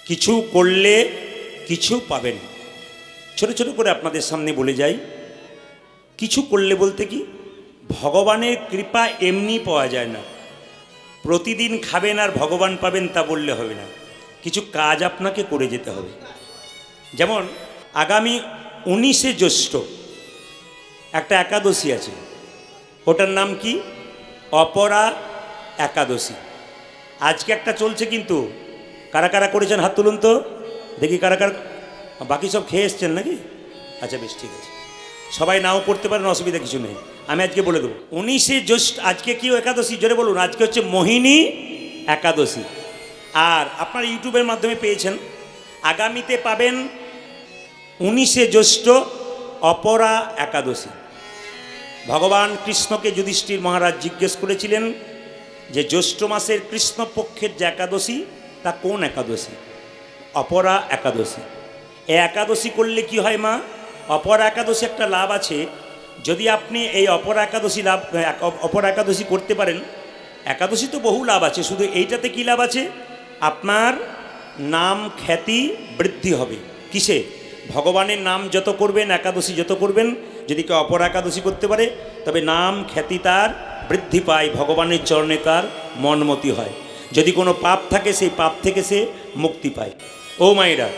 কিছু করলে কিছু পাবেন। ছোট ছোট করে আপনাদের সামনে বলে যাই, কিছু করলে বলতে কি, ভগবানের কৃপা এমনি পাওয়া যায় না। প্রতিদিন খাবেন আর ভগবান পাবেন তা বললে হবে না, কিছু কাজ আপনাকে করে যেতে হবে। যেমন আগামী 19শে জ্যৈষ্ঠ একটা একাদশী আছে, ওটার নাম কি? অপরা একাদশী। আজকে একটা চলছে, কিন্তু কারা কারা করেছেন হাত তুলুন তো দেখি, কারা কারা। বাকি সব খেয়ে এসছেন নাকি? আচ্ছা বেশ, ঠিক আছে, সবাই নাও করতে পারেন, অসুবিধা কিছু নেই। আমি আজকে বলে দেবো 19শে জ্যৈষ্ঠ আজকে কি একাদশী, জোরে বলুন। আজকে হচ্ছে মোহিনী একাদশী। আর আপনারা ইউটিউবের মাধ্যমে পেয়েছেন, আগামীতে পাবেন 19শে জ্যৈষ্ঠ অপরা একাদশী। ভগবান কৃষ্ণকে যুধিষ্ঠির মহারাজ জিজ্ঞেস করেছিলেন যে জ্যৈষ্ঠ মাসের কৃষ্ণপক্ষের যে একাদশী তা কোন একাদশী? অপরা একাদশী। এই একাদশী করলে কি হয় মা? অপরা একাদশী একটা লাভ আছে, যদি আপনি এই অপরা একাদশী করতে পারেন, একাদশী তো বহু লাভ আছে, শুধু এইটাতে কি লাভ আছে? আপনার নাম খ্যাতি বৃদ্ধি হবে। কিসে? ভগবানের নাম যত করবেন, একাদশী যত করবেন, যদি কেউ অপরা একাদশী করতে পারে তবে নাম খ্যাতি তার বৃদ্ধি পায়, ভগবানের চরণে তার মনমতি হয়। যদি কোনো পাপ থাকে সেই পাপ থেকে সে মুক্তি পায়। ও মায়েরা,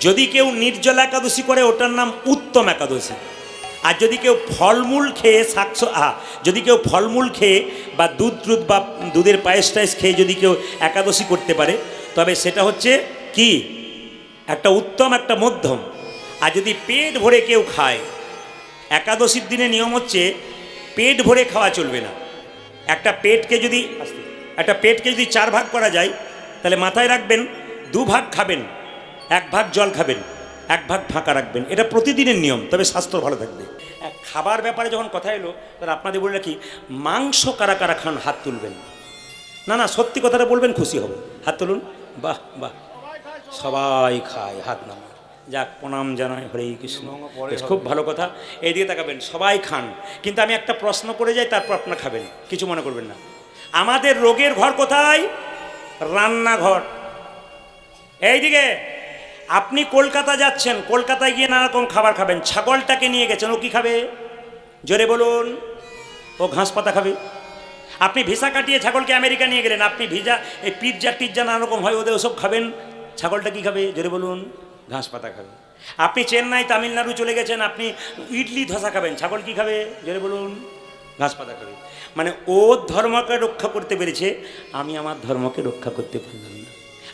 যদি কেউ নির্জলা একাদশী করে ওটার নাম উত্তম একাদশী। আর যদি কেউ ফলমূল খেয়ে যদি কেউ ফলমূল খেয়ে বা দুধ বা দুধের পায়েস টায়েস খেয়ে যদি কেউ একাদশী করতে পারে তবে সেটা হচ্ছে কি? একটা উত্তম, একটা মধ্যম। আর যদি পেট ভরে কেউ খায়, একাদশীর দিনে নিয়ম হচ্ছে পেট ভরে খাওয়া চলবে না। একটা পেটকে যদি 4 ভাগ করা যায় তাহলে মাথায় রাখবেন 2 ভাগ খাবেন, 1 ভাগ জল খাবেন, 1 ভাগ ফাঁকা রাখবেন। এটা প্রতিদিনের নিয়ম, তবে স্বাস্থ্য ভালো থাকবে। খাবার ব্যাপারে যখন কথা এলো তাহলে আপনাদের বলে রাখি, মাংস কারা কারা খান হাত তুলবেন। না সত্যি কথাটা বলবেন, খুশি হব। হাত তুলুন। বাহ বাহ, সবাই খায়, হাত নামান। যাক, প্রণাম জানাই, হরে কৃষ্ণ, বেশ, খুব ভালো কথা। এইদিকে তাকাবেন, সবাই খান। কিন্তু আমি একটা প্রশ্ন করে যাই, তারপর আপনারা খাবেন, কিছু মনে করবেন না। আমাদের রোগের ঘর কোথায়? রান্নাঘর। এইদিকে আপনি কলকাতা যাচ্ছেন, কলকাতায় গিয়ে নানা রকম খাবার খাবেন। ছাগলটাকে নিয়ে গেছেন, ও কি খাবে? জোরে বলুন। ও ঘাস পাতা খাবে। আপনি ভিসা কাটিয়ে ছাগলকে আমেরিকা নিয়ে গেলেন, আপনি এই পিৎজা নানা রকম হয়, ওদের ওসব খাবেন। ছাগলটা কি খাবে? জোরে বলুন। ঘাস পাতা খাবে। আপনি চেন্নাই তামিলনাড়ু চলে গেছেন, আপনি ইডলি ধোসা খাবেন, ছাগল কি খাবে? জোরে বলুন। ঘাস পাতা খাবে। মানে ও ধর্মকে রক্ষা করতে পেরেছে, আমি আমার ধর্মকে রক্ষা করতে পারলাম না।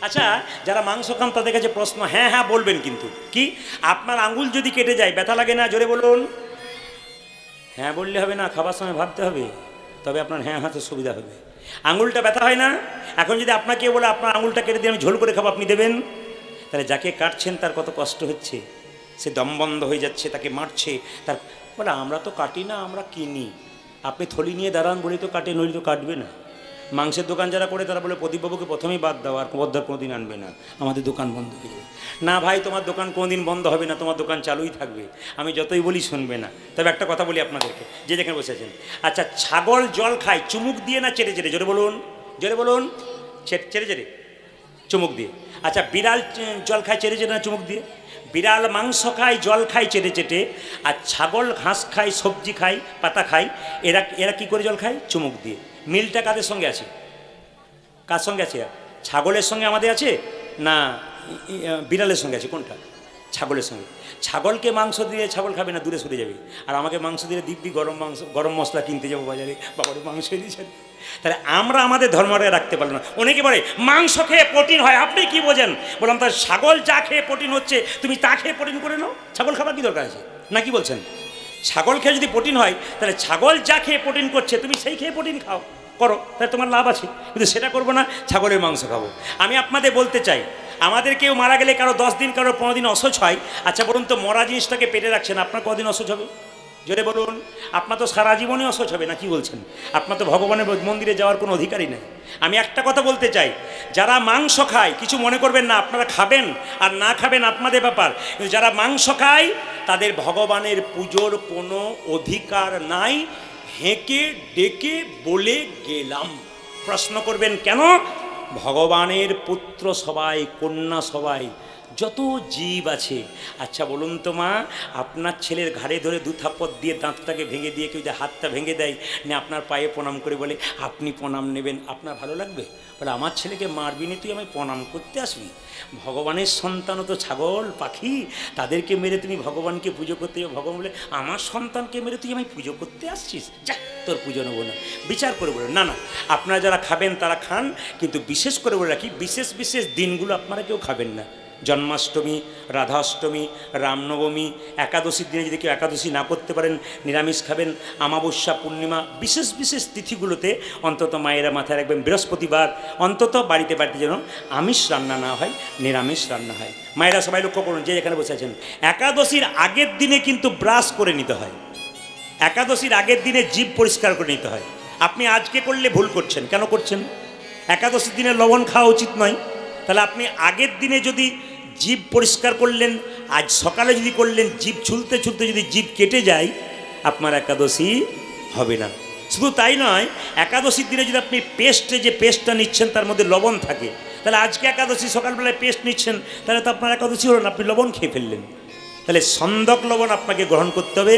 আচ্ছা, যারা মাংস খান তাদের কাছে প্রশ্ন, হ্যাঁ হ্যাঁ বলবেন, কিন্তু কি, আপনার আঙুল যদি কেটে যায় ব্যথা লাগে না? জোরে বলুন। হ্যাঁ বললে হবে না, খাবার সময় ভাবতে হবে, তবে আপনার হ্যাঁ হাতে সুবিধা হবে। আঙুলটা ব্যথা হয় না? এখন যদি আপনাকে বলে আপনার আঙুলটা কেটে দিয়ে আমি ঝোল করে খাবো, আপনি দেবেন? তাহলে যাকে কাটছেন তার কত কষ্ট হচ্ছে, সে দম বন্ধ হয়ে যাচ্ছে, তাকে মারছে, তার বলে আমরা তো কাটি না, আমরা কিনি। আপনি থলি নিয়ে দাঁড়ান বলেই তো কাটে, নইলে তো কাটবে না। মাংসের দোকান যারা করে তারা বলে প্রদীপবাবুকে প্রথমেই বাদ দাও, আর পদ্মার কোনোদিন আনবে না, আমাদের দোকান বন্ধ হয়ে যাবে। না ভাই, তোমার দোকান কোনোদিন বন্ধ হবে না, তোমার দোকান চালুই থাকবে, আমি যতই বলি শুনবে না। তবে একটা কথা বলি আপনাদেরকে, যে যেখানে বসে আছেন, আচ্ছা, ছাগল জল খায় চুমুক দিয়ে না চেটে চেটে? জোরে বলুন, জোরে বলুন। চেটে চেটে, চুমুক দিয়ে। আচ্ছা, বিড়াল জল খায় চেটে চেটে না চুমুক দিয়ে? বিড়াল মাংস খায়, জল খায় চেটে চেটে, আর ছাগল ঘাস খায়, সবজি খায়, পাতা খায়, এরা কি করে জল খায়? চুমুক দিয়ে। মিলটা কাদের সঙ্গে আছে? কার সঙ্গে আছে? ছাগলের সঙ্গে আমাদের আছে না বিড়ালের সঙ্গে আছে? কোনটা? ছাগলের সঙ্গে। ছাগলকে মাংস দিয়ে ছাগল খাবে না, দূরে সরে যাবে। আর আমাকে মাংস দিয়ে দিব্যি গরম মশলা কিনতে যাবো বাজারে, বাবারে মাংস দিয়েছেন। তাহলে আমরা আমাদের ধর্মটা রাখতে পারলাম না। অনেকে বলে মাংস খেয়ে প্রোটিন হয়, আপনি কি বোঝেন? বললাম, তার ছাগল যা খেয়ে প্রোটিন হচ্ছে তুমি তা খেয়ে প্রোটিন করে নাও। ছাগল খাবার কি দরকার আছে? না কি বলছেন? ছাগল খেয়ে যদি প্রোটিন হয়, তাহলে ছাগল যা খেয়ে প্রোটিন করছে তুমি সেই খেয়ে প্রোটিন খাও, করো, তাহলে তোমার লাভ আছে। কিন্তু সেটা করবো না, ছাগলের মাংস খাবো। আমি আপনাদের বলতে চাই, আমাদের কেউ মারা গেলে কারো 10 দিন, কারো 15 দিন অসহ্য হয়। আচ্ছা বলুন তো, মরা জিনিসটাকে পেটে রাখছেন, আপনার কদিন অসহ্য হবে? জোরে বলুন। আপনার তো সারা জীবনে অসহ্য হবে, না কি বলছেন? আপনার তো ভগবানের মন্দিরে যাওয়ার কোনো অধিকারই নেই। আমি একটা কথা বলতে চাই, যারা মাংস খায় কিছু মনে করবেন না, আপনারা খাবেন আর না খাবেন আপনাদের ব্যাপার, কিন্তু যারা মাংস খায় তাদের ভগবানের পুজোর কোনো অধিকার নাই। হেঁকে ডেকে বলে গেলাম। প্রশ্ন করবেন কেন? ভগবানের পুত্র সবাই, কন্যা সবাই, যত জীব আছে। আচ্ছা বলুন তো মা, আপনার ছেলের ঘাড়ে ধরে দু থাপ্পড় দিয়ে দাঁতটাকে ভেঙে দিয়ে কেউ যে হাতটা ভেঙে দেয় না, আপনার পায়ে প্রণাম করে বলে আপনি প্রণাম নেবেন, আপনার ভালো লাগবে? বলে আমার ছেলেকে মারবি না তুই, আমায় প্রণাম করতে আসবি? ভগবানের সন্তানও তো ছাগল পাখি, তাদেরকে মেরে তুমি ভগবানকে পুজো করতে যাও। ভগবান বলে আমার সন্তানকে মেরে তুই আমায় পুজো করতে আসছিস, যা তোর পুজো নেবো না। বিচার করে বলে না না, আপনারা যারা খাবেন তারা খান, কিন্তু বিশেষ করে বলে রাখি বিশেষ বিশেষ দিনগুলো আপনারা কেউ খাবেন না। জন্মাষ্টমী, রাধাষ্টমী, রামনবমী, একাদশীর দিনে যদি কেউ একাদশী না করতে পারেন নিরামিষ খাবেন। অমাবস্যা, পূর্ণিমা, বিশেষ বিশেষ তিথিগুলোতে অন্তত মায়েরা মাথায় রাখবেন বৃহস্পতিবার অন্তত বাড়িতে বাড়িতে যেন আমিষ রান্না না হয়, নিরামিষ রান্না হয়। মায়েরা সবাই লক্ষ্য করুন, যে এখানে বসে আছেন, একাদশীর আগের দিনে কিন্তু ব্রাশ করে নিতে হয়। একাদশীর আগের দিনে জিভ পরিষ্কার করে নিতে হয়। আপনি আজকে করলে ভুল করছেন। কেন করছেন? একাদশীর দিনে লবণ খাওয়া উচিত নয়। তাহলে আপনি আগের দিনে যদি জিভ পরিষ্কার করলেন, আজ সকালে যদি করলেন, জিভ ছুলতে ছুলতে যদি জিভ কেটে যায়, আপনার একাদশী হবে না। শুধু তাই নয়, একাদশীর দিনে যদি আপনি যে পেস্টটা নিচ্ছেন তার মধ্যে লবণ থাকে, তাহলে আজকে একাদশী সকালবেলায় পেস্ট নিচ্ছেন, তাহলে তো আপনার একাদশী হলো না, আপনি লবণ খেয়ে ফেললেন। তাহলে সন্দক লবণ আপনাকে গ্রহণ করতে হবে,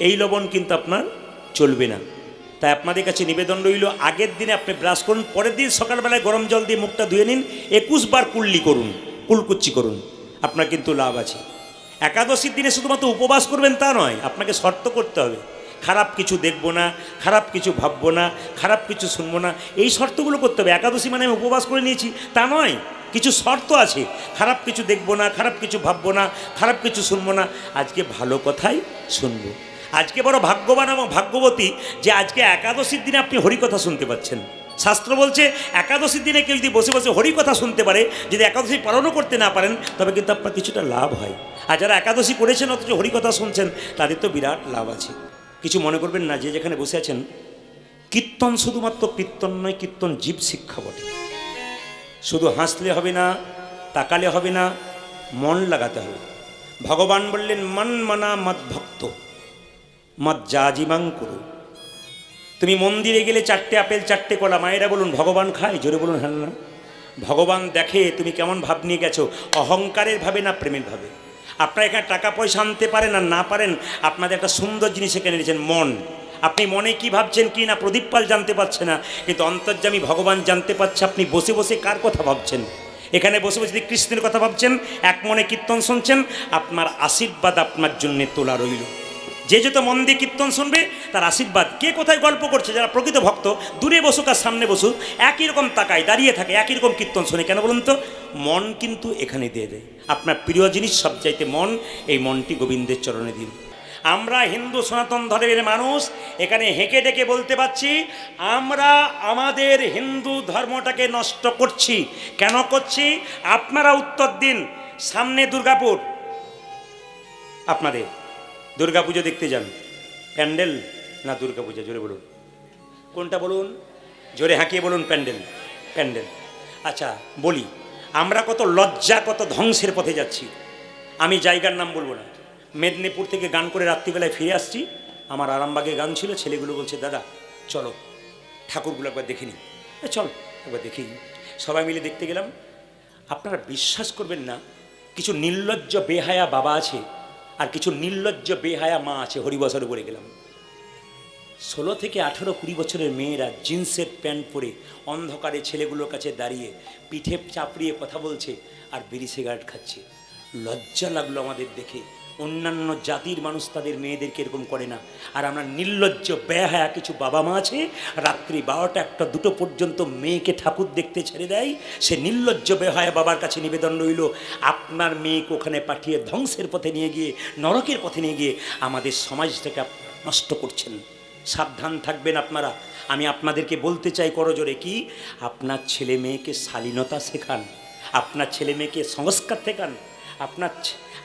এই লবণ কিন্তু আপনার চলবে না। তাই আপনাদের কাছে নিবেদন রইল, আগের দিনে আপনি ব্রাশ করুন, পরের দিন সকালবেলায় গরম জল দিয়ে মুখটা ধুয়ে নিন, 21 বার কুল্লি করুন, কুলকুচ্ছি করুন, আপনার কিন্তু লাভ আছে। একাদশীর দিনে শুধুমাত্র উপবাস করবেন তা নয়, আপনাকে শর্ত করতে হবে, খারাপ কিছু দেখবো না, খারাপ কিছু ভাববো না, খারাপ কিছু শুনবো না, এই শর্তগুলো করতে হবে। একাদশী মানে আমি উপবাস করে নিয়েছি তা নয়, কিছু শর্ত আছে। খারাপ কিছু দেখবো না, খারাপ কিছু ভাববো না, খারাপ কিছু শুনবো না, আজকে ভালো কথাই শুনবো। আজকে বড় ভাগ্যবান এবং ভাগ্যবতী যে আজকে একাদশীর দিনে আপনি হরিকথা শুনতে পাচ্ছেন। শাস্ত্র বলছে একাদশীর দিনে কেউ যদি বসে বসে হরিকথা শুনতে পারে, যদি একাদশী পালনও করতে না পারেন, তবে কিন্তু আপনার কিছুটা লাভ হয়। আর যারা একাদশী করেছেন অথচ হরিকথা শুনছেন, তাদের তো বিরাট লাভ আছে। কিছু মনে করবেন না, যে যেখানে বসে আছেন, কীর্তন শুধুমাত্র কীর্তন নয়, কীর্তন জীব শিক্ষা বটে। শুধু হাসলে হবে না, তাকালে হবে না, মন লাগাতে হবে। ভগবান বললেন মন মানা মদ ভক্ত মদ জাজিমাং করু। তুমি মন্দিরে গেলে 4টে আপেল 4টে কলা, মায়েরা বলুন ভগবান খায়? জোরে বলুন হ্যাঁ না। ভগবান দেখে তুমি কেমন ভাব নিয়ে গেছো, অহংকারের ভাবে না প্রেমের ভাবে। আপনারা এখানে টাকা পয়সা আনতে পারেন আর না পারেন, আপনাদের একটা সুন্দর জিনিস এখানে নিয়েছেন, মন। আপনি মনে কি ভাবছেন কি না প্রদীপ পাল জানতে পারছে না, কিন্তু অন্তর্যামী ভগবান জানতে পারছে আপনি বসে বসে কার কথা ভাবছেন। এখানে বসে বসে যদি কৃষ্ণের কথা ভাবছেন, এক মনে কীর্তন শুনছেন, আপনার আশীর্বাদ আপনার জন্য তোলা রইল। যে যত মন দিয়ে কীর্তন শুনবে তার আশীর্বাদ। কে কোথায় গল্প করছে, যারা প্রকৃত ভক্ত দূরে বসুক আর সামনে বসুক, একই রকম তাকায়, দাঁড়িয়ে থাকে, একই রকম কীর্তন শোনে। কেন বলুন তো? মন কিন্তু এখানে দিয়ে দেয়। আপনার প্রিয় জিনিস সবচাইতে মন, এই মনটি গোবিন্দের চরণে দিন। আমরা হিন্দু সনাতন ধর্মের মানুষ এখানে হেঁকে ডেকে বলতে পারছি, আমরা আমাদের হিন্দু ধর্মটাকে নষ্ট করছি। কেন করছি? আপনারা উত্তর দিন। সামনে দুর্গাপুর, আপনাদের দুর্গাপুজো দেখতে যান, প্যান্ডেল না দুর্গাপূজা? জোরে বলুন, কোনটা বলুন? জোরে হাঁকিয়ে বলুন। প্যান্ডেল, প্যান্ডেল। আচ্ছা বলি, আমরা কত লজ্জা, কত ধ্বংসের পথে যাচ্ছি। আমি জায়গার নাম বলবো না। মেদিনীপুর থেকে গান করে রাত্রিবেলায় ফিরে আসছি, আমার আরামবাগে গান ছিল, ছেলেগুলো বলছে দাদা চলো ঠাকুরগুলো একবার দেখে নিই। চল একবার দেখি। সবাই মিলে দেখতে গেলাম। আপনারা বিশ্বাস করবেন না, কিছু নির্লজ্জ বেহায়া বাবা আছে আর কিছু নির্লজ্জ বেহায়া মা আছে। হরিবছর পরে গেলাম, 16 থেকে 18, 20 বছরের মেয়েরা জিন্সের প্যান্ট পরে অন্ধকারে ছেলেগুলোর কাছে দাঁড়িয়ে পিঠে চাপড়িয়ে কথা বলছে আর বিড়ি সিগারেট খাচ্ছে। লজ্জা লাগলো আমাদের দেখে। অন্যান্য জাতির মানুষ তাদের মেয়েদেরকে এরকম করে না, আর আমরা নির্লজ্জ বেহায়া কিছু বাবা মা আছে, রাত্রি 12টা 1টা 2টো পর্যন্ত মেয়েকে ঠাকুর দেখতে ছেড়ে দেয়। সে নির্লজ্জ বেহায়া বাবার কাছে নিবেদন রইল, আপনার মেয়েকে ওখানে পাঠিয়ে ধ্বংসের পথে নিয়ে গিয়ে, নরকের পথে নিয়ে গিয়ে আমাদের সমাজটাকে নষ্ট করছেন। সাবধান থাকবেন আপনারা। আমি আপনাদেরকে বলতে চাই করজোরে, কি আপনার ছেলে মেয়েকে শালীনতা শেখান, আপনার ছেলে মেয়েকে সংস্কার শেখান,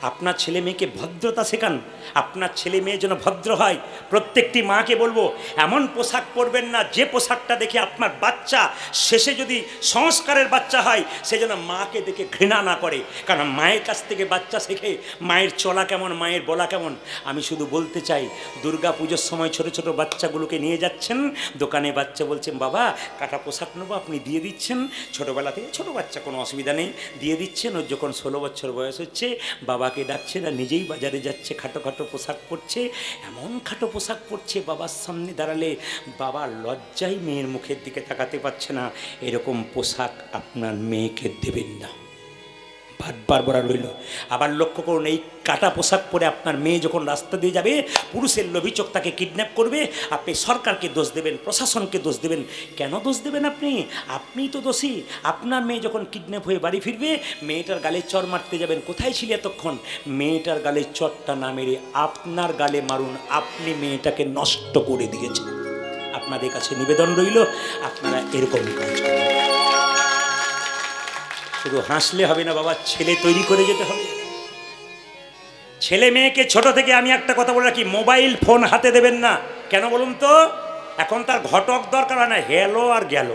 আপনার ছেলে মেয়েকে ভদ্রতা শেখান, আপনার ছেলে মেয়ে যেন ভদ্র হয়। প্রত্যেকটি মাকে বলবো, এমন পোশাক পরবেন না যে পোশাকটা দেখে আপনার বাচ্চা শেষে যদি সংস্কারের বাচ্চা হয় সে যেন মাকে দেখে ঘৃণা না করে। কারণ মায়ের কাছ থেকে বাচ্চা শেখে মায়ের চলা কেমন, মায়ের বলা কেমন। আমি শুধু বলতে চাই, দুর্গা পুজোর সময় ছোট ছোট বাচ্চাগুলোকে নিয়ে যাচ্ছেন দোকানে, বাচ্চা বলছেন বাবা কাটা পোশাক নেবো, আপনি দিয়ে দিচ্ছেন। ছোটোবেলা থেকে ছোটো বাচ্চা, কোনো অসুবিধা নেই, দিয়ে দিচ্ছেন। ওর যখন 16 বছর বয়স হচ্ছে বাবাকে ডাকছে না, নিজেই বাজারে যাচ্ছে, খাটো খাটো পোশাক পরছে। এমন খাটো পোশাক পরছে বাবার সামনে দাঁড়ালে বাবা লজ্জায় মেয়ের মুখের দিকে তাকাতে পারছে না। এরকম পোশাক আপনার মেয়েকে দেবেন না, বারবার বলা রইল। আবার লক্ষ্য করুন, এই কাটা পোশাক পরে আপনার মেয়ে যখন রাস্তা দিয়ে যাবে, পুরুষের লোভী চোখ তাকে কিডন্যাপ করবে, আপনি সরকারকে দোষ দেবেন, প্রশাসনকে দোষ দেবেন। কেন দোষ দেবেন আপনি? আপনিই তো দোষী। আপনার মেয়ে যখন কিডন্যাপ হয়ে বাড়ি ফিরবে, মেয়েটার গালে চর মারতে যাবেন, কোথায় ছিলে এতক্ষণ? মেয়েটার গালে চরটা না মেরে আপনার গালে মারুন, আপনি মেয়েটাকে নষ্ট করে দিয়েছেন। আপনাদের কাছে নিবেদন রইল, আপনারা এরকম কাজ করুন। শুধু হাসলে হবে না বাবা, ছেলে তৈরি করে যেতে হবে। ছেলে মেয়েকে ছোট থেকে আমি একটা কথা বলে রাখি, মোবাইল ফোন হাতে দেবেন না। কেন বলুন তো? এখন তার ঘটক দরকার হয় না, হেলো আর গেল।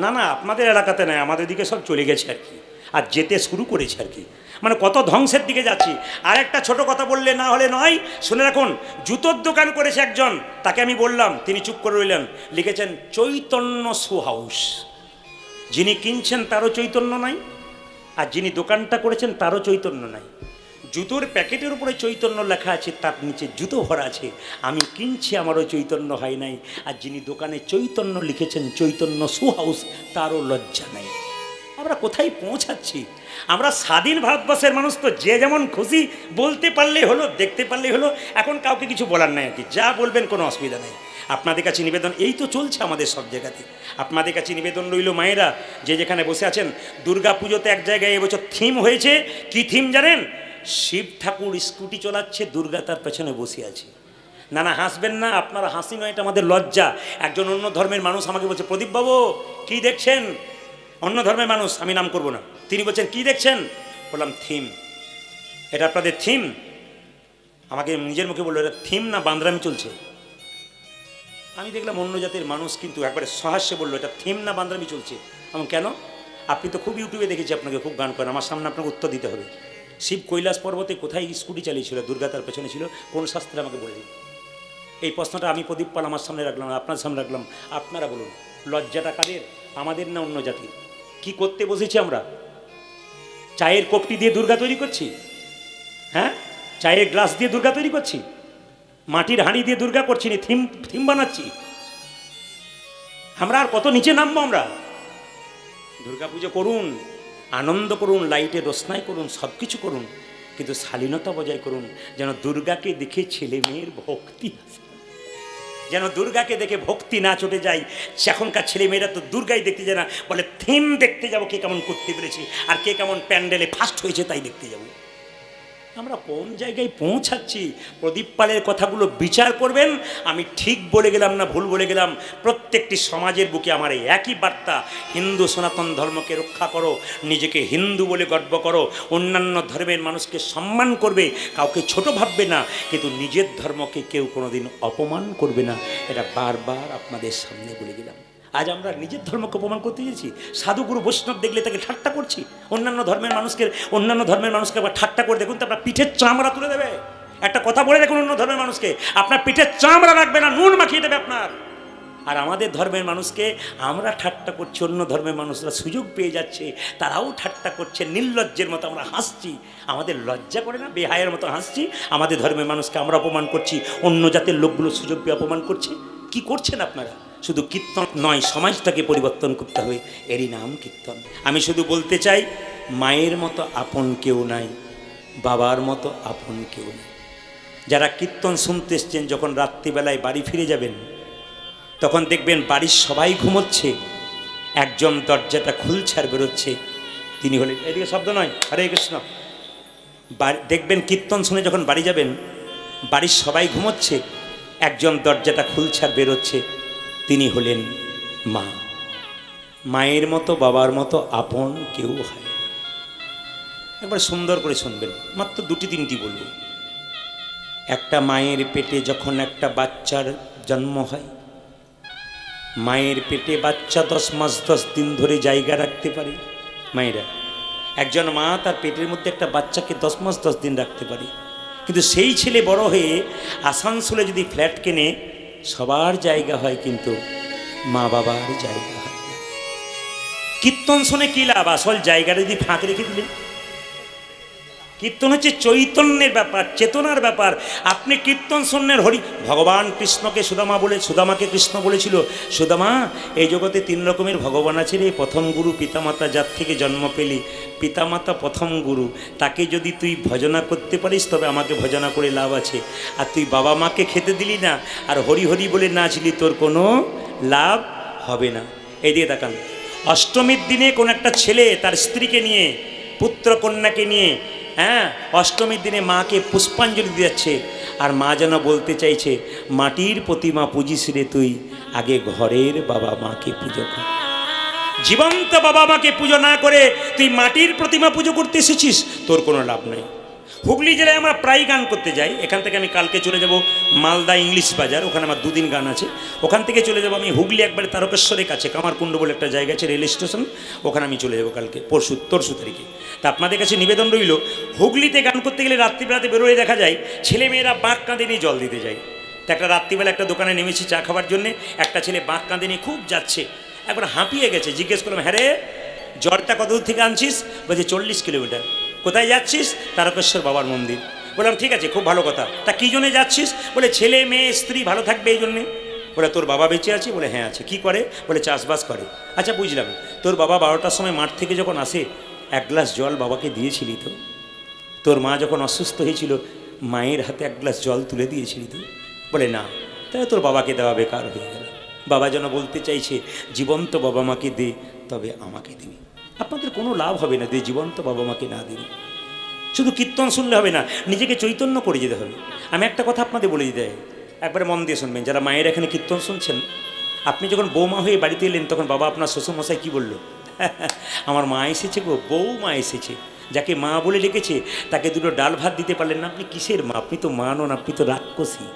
না না, আপনাদের এলাকাতে নয়, আমাদের দিকে সব চলে গেছে আর কি, আর যেতে শুরু করেছে আর কি। মানে কত ধ্বংসের দিকে যাচ্ছি। আর একটা ছোট কথা বললে না হলে নয়, শুনে রাখুন। জুতোর দোকান করেছে একজন, তাকে আমি বললাম, তিনি চুপ করে রইলেন। লিখেছেন চৈতন্য শু হাউস। যিনি কিনছেন তারও চৈতন্য নাই, আর যিনি দোকানটা করেছেন তারও চৈতন্য নাই। জুতোর প্যাকেটের উপরে চৈতন্য লেখা আছে, তার নিচে জুতো ভরা আছে। আমি কিনছি, আমারও চৈতন্য হয় নাই। আর যিনি দোকানে চৈতন্য লিখেছেন, চৈতন্য শু হাউস, তারও লজ্জা নাই। আমরা কোথায় পৌঁছাচ্ছি? আমরা স্বাধীন ভারতবর্ষের মানুষ তো যে যেমন খুশি বলতে পারলেই হলো, দেখতে পারলেই হলো। এখন কাউকে কিছু বলার নাই আর কি, যা বলবেন কোনো অসুবিধা নেই। আপনাদের কাছে নিবেদন, এই তো চলছে আমাদের সব জায়গাতে। আপনাদের কাছে নিবেদন রইল মায়েরা, যে যেখানে বসে আছেন, দুর্গা পুজোতে এক জায়গায় এবছর থিম হয়েছে। কি থিম জানেন? শিব ঠাকুর স্কুটি চালাচ্ছে, দুর্গা তার পেছনে বসে আছে। না না, হাসবেন না, আপনারা হাসি নয়, এটা আমাদের লজ্জা। একজন অন্য ধর্মের মানুষ আমাকে বলছে, প্রদীপবাবু কি দেখছেন? অন্য ধর্মের মানুষ, আমি নাম করব না, তিনি বলছেন কি দেখছেন? বললাম থিম। এটা আপনাদের থিম? আমাকে নিজের মুখে বললো, এটা থিম না বান্দরামি চলছে? আমি দেখলাম অন্য জাতির মানুষ কিন্তু একবারে সহাস্যে বললো, এটা থিম না বান্দরামি চলছে। আমি কেন? আপনি তো খুব ইউটিউবে দেখেছি, আপনাকে খুব গান করেন, আমার সামনে আপনাকে উত্তর দিতে হবে। শিব কৈলাস পর্বতে কোথায় স্কুটি চালিয়েছিল? দুর্গা তার পেছনে ছিল, কোন শাস্ত্রে আমাকে বলে দিন। এই প্রশ্নটা আমি প্রদীপ পাল আমার সামনে রাখলাম, আপনার সামনে রাখলাম। আপনারা বলুন, লজ্জাটা কাদের? আমাদের না অন্য জাতির? কি করতে বসেছি আমরা? চায়ের কপটি দিয়ে দুর্গা তৈরি করছি? হ্যাঁ, চায়ের গ্লাস দিয়ে দুর্গা তৈরি করছি? মাটির হাঁড়ি দিয়ে দুর্গা করছি না, থিম থিম বানাচ্ছি? আমরা আর কত নিচে নামবো আমরা? দুর্গা পুজো করুন, আনন্দ করুন, লাইটে রোশনাই করুন, সব কিছু করুন, কিন্তু শালীনতা বজায় করুন। যেন দুর্গাকে দেখে ছেলে মেয়ের ভক্তি আসে, যেন দুর্গাকে দেখে ভক্তি না চটে যায়। এখনকার ছেলে মেয়েরা তো দুর্গাই দেখতে যায় না, বলে থিম দেখতে যাবো, কে কেমন করতে পেরেছি, আর কে কেমন প্যান্ডেলে ফার্স্ট হয়েছে তাই দেখতে যাবো। আমরা কোন জায়গায় পৌঁছাচ্ছি? প্রদীপ পালের কথাগুলো বিচার করবেন। আমি ঠিক বলে গেলাম না ভুল বলে গেলাম? প্রত্যেকটি সমাজের বুকে আমার এই একই বার্তা, হিন্দু সনাতন ধর্মকে রক্ষা করো, নিজেকে হিন্দু বলে গর্ব করো, অন্যান্য ধর্মের মানুষকে সম্মান করবে, কাউকে ছোট ভাববে না, কিন্তু নিজের ধর্মকে কেউ কোনোদিন অপমান করবে না। এটা বারবার আপনাদের সামনে বলে গেলাম। আজ আমরা নিজের ধর্মকে অপমান করতে গেছি। সাধুগুরু বৈষ্ণব দেখলে তাকে ঠাট্টা করছি, অন্যান্য ধর্মের মানুষকে আবার ঠাট্টা করে দেখুন তো আপনার পিঠের চামড়া তুলে দেবে। একটা কথা বলে দেখুন, অন্য ধর্মের মানুষকে আপনার পিঠের চামড়া রাখবে না, নুন মাখিয়ে দেবে আপনার। আর আমাদের ধর্মের মানুষকে আমরা ঠাট্টা করছি, অন্য ধর্মের মানুষরা সুযোগ পেয়ে যাচ্ছে, তারাও ঠাট্টা করছে, নির্লজ্জের মতো আমরা হাসছি। আমাদের লজ্জা করে না? বেহায়ের মতো হাসছি, আমাদের ধর্মের মানুষকে আমরা অপমান করছি, অন্য জাতের লোকগুলো সুযোগ পেয়ে অপমান করছে। কি করছেন আপনারা? শুধু কীর্তন নয়, সমাজটাকে পরিবর্তন করতে হবে, এরই নাম কীর্তন। আমি শুধু বলতে চাই, মায়ের মতো আপন কেউ নাই, বাবার মতো আপন কেউ নেই। যারা কীর্তন শুনতে এসছেন, যখন রাত্রিবেলায় বাড়ি ফিরে যাবেন, তখন দেখবেন বাড়ির সবাই ঘুমোচ্ছে, একজন দরজাটা খুলছে আর বেরোচ্ছে, তিনি হলেন, এদিকে শব্দ নয়, হরে কৃষ্ণ। দেখবেন কীর্তন শুনে যখন বাড়ি যাবেন, বাড়ির সবাই ঘুমোচ্ছে, একজন দরজাটা খুলছে আর বেরোচ্ছে, তিনি হলেন মা। মায়ের মতো বাবার মতো আপন কেউ হয়। একবার সুন্দর করে শুনবেন, মাত্র দুটি তিনটি বলব। একটা মায়ের পেটে যখন একটা বাচ্চার জন্ম হয়, মায়ের পেটে বাচ্চা 10 মাস 10 দিন ধরে জায়গা রাখতে পারে। মায়েরা, একজন মা তার পেটের মধ্যে একটা বাচ্চাকে 10 মাস 10 দিন রাখতে পারে, কিন্তু সেই ছেলে বড় হয়ে আসানসোলে যদি ফ্ল্যাট কেনে, সবার জায়গা হয় কিন্তু মা বাবার জায়গা হয় না। কীর্তন শুনে কী লাভ, আসল জায়গাটা যদি ফাঁক রেখে দিলেন। কীর্তন হচ্ছে চৈতন্যের ব্যাপার, চেতনার ব্যাপার। আপনি কীর্তন শুনলেন, হরি ভগবান কৃষ্ণকে সুদামাকে কৃষ্ণ বলেছিল, সুদামা এই জগতে 3 রকমের ভগবান আছে রে। প্রথম গুরু, পিতামাতা যার থেকে জন্ম পেলি, পিতামাতা প্রথম গুরু, তাকে যদি তুই ভজনা করতে পারিস তবে আমাকে ভজনা করে লাভ আছে। আর তুই বাবা মাকে খেতে দিলি না আর হরি হরি বলে নাচলি, তোর কোনো লাভ হবে না। এই দিকে তাকান, অষ্টমীর দিনে কোন একটা ছেলে তার স্ত্রীকে নিয়ে, পুত্র কন্যাকে নিয়ে, হ্যাঁ, অষ্টমীর দিনে মাকে পুষ্পাঞ্জলি দিচ্ছে। আর মা যেন বলতে চাইছে, মাটির প্রতিমা পুজিস রে তুই, আগে ঘরের বাবা মাকে পুজো কর। জীবন্ত বাবা মাকে পুজো না করে তুই মাটির প্রতিমা পুজো করতে এসেছিস, তোর কোনো লাভ নেই। হুগলি জেলায় আমরা প্রায় গান করতে যাই। এখান থেকে আমি কালকে চলে যাব মালদা ইংলিশ বাজার, ওখানে আমার 2 দিন গান আছে। ওখান থেকে চলে যাব আমি হুগলি, একবারে তারকেশ্বরের কাছে কামারকুণ্ড বলে একটা জায়গা আছে, রেল স্টেশন, ওখানে আমি চলে যাব কালকে তরশু তারিখে। তা আপনাদের কাছে নিবেদন রইল, হুগলিতে গান করতে গেলে রাত্রিবেলাতে বেরোয় দেখা যায় ছেলেমেয়েরা বাঁক কাঁধে নিয়ে জল দিতে যায়। তো একটা রাত্রিবেলা একটা দোকানে নেমেছি চা খাবার জন্যে, একটা ছেলে বাঁক কাঁধে নিয়ে খুব যাচ্ছে, একবার হাঁপিয়ে গেছে। জিজ্ঞেস করলাম, হ্যাঁ রে জলটা কত দূর থেকে আনছিস? বলছে 40 কিলোমিটার। কোথায় যাচ্ছিস? তারকেশ্বর বাবার মন্দির। বললাম ঠিক আছে, খুব ভালো কথা, তা কী জন্যে যাচ্ছিস? বলে ছেলে মেয়ে স্ত্রী ভালো থাকবে এই জন্যে। বলে তোর বাবা বেঁচে আছে? বলে হ্যাঁ আছে। কি করে? বলে চাষবাস করে। আচ্ছা বুঝলাম, তোর বাবা 12টার সময় মাঠ থেকে যখন আসে 1 গ্লাস জল বাবাকে দিয়েছিলি তো? তোর মা যখন অসুস্থ হয়েছিল মায়ের হাতে 1 গ্লাস জল তুলে দিয়েছিলি তো? বলে না। তাহলে তোর বাবাকে দেওয়া বেকার হয়ে গেল। বাবা যেন বলতে চাইছে, জীবন্ত বাবা মাকে দে তবে আমাকে দিবি। আপনাদের কোনো লাভ হবে না যে জীবন্ত বাবা মাকে না দিবি। শুধু কীর্তন শুনলে হবে না, নিজেকে চৈতন্য করে যেতে হবে। আমি একটা কথা আপনাদের বলে দিতে, একবারে মন দিয়ে শুনবেন যারা মায়ের এখানে কীর্তন শুনছেন। আপনি যখন বৌমা হয়ে বাড়িতে এলেন তখন বাবা আপনার শ্বশুরমশাই কী বলল? আমার মা এসেছে গো, বৌমা এসেছে। যাকে মা বলে ডেকেছে তাকে 2টো ডাল ভাত দিতে পারলেন না, আপনি কিসের মা? আপনি তো মা নন, আপনি তো রাক্ষসী।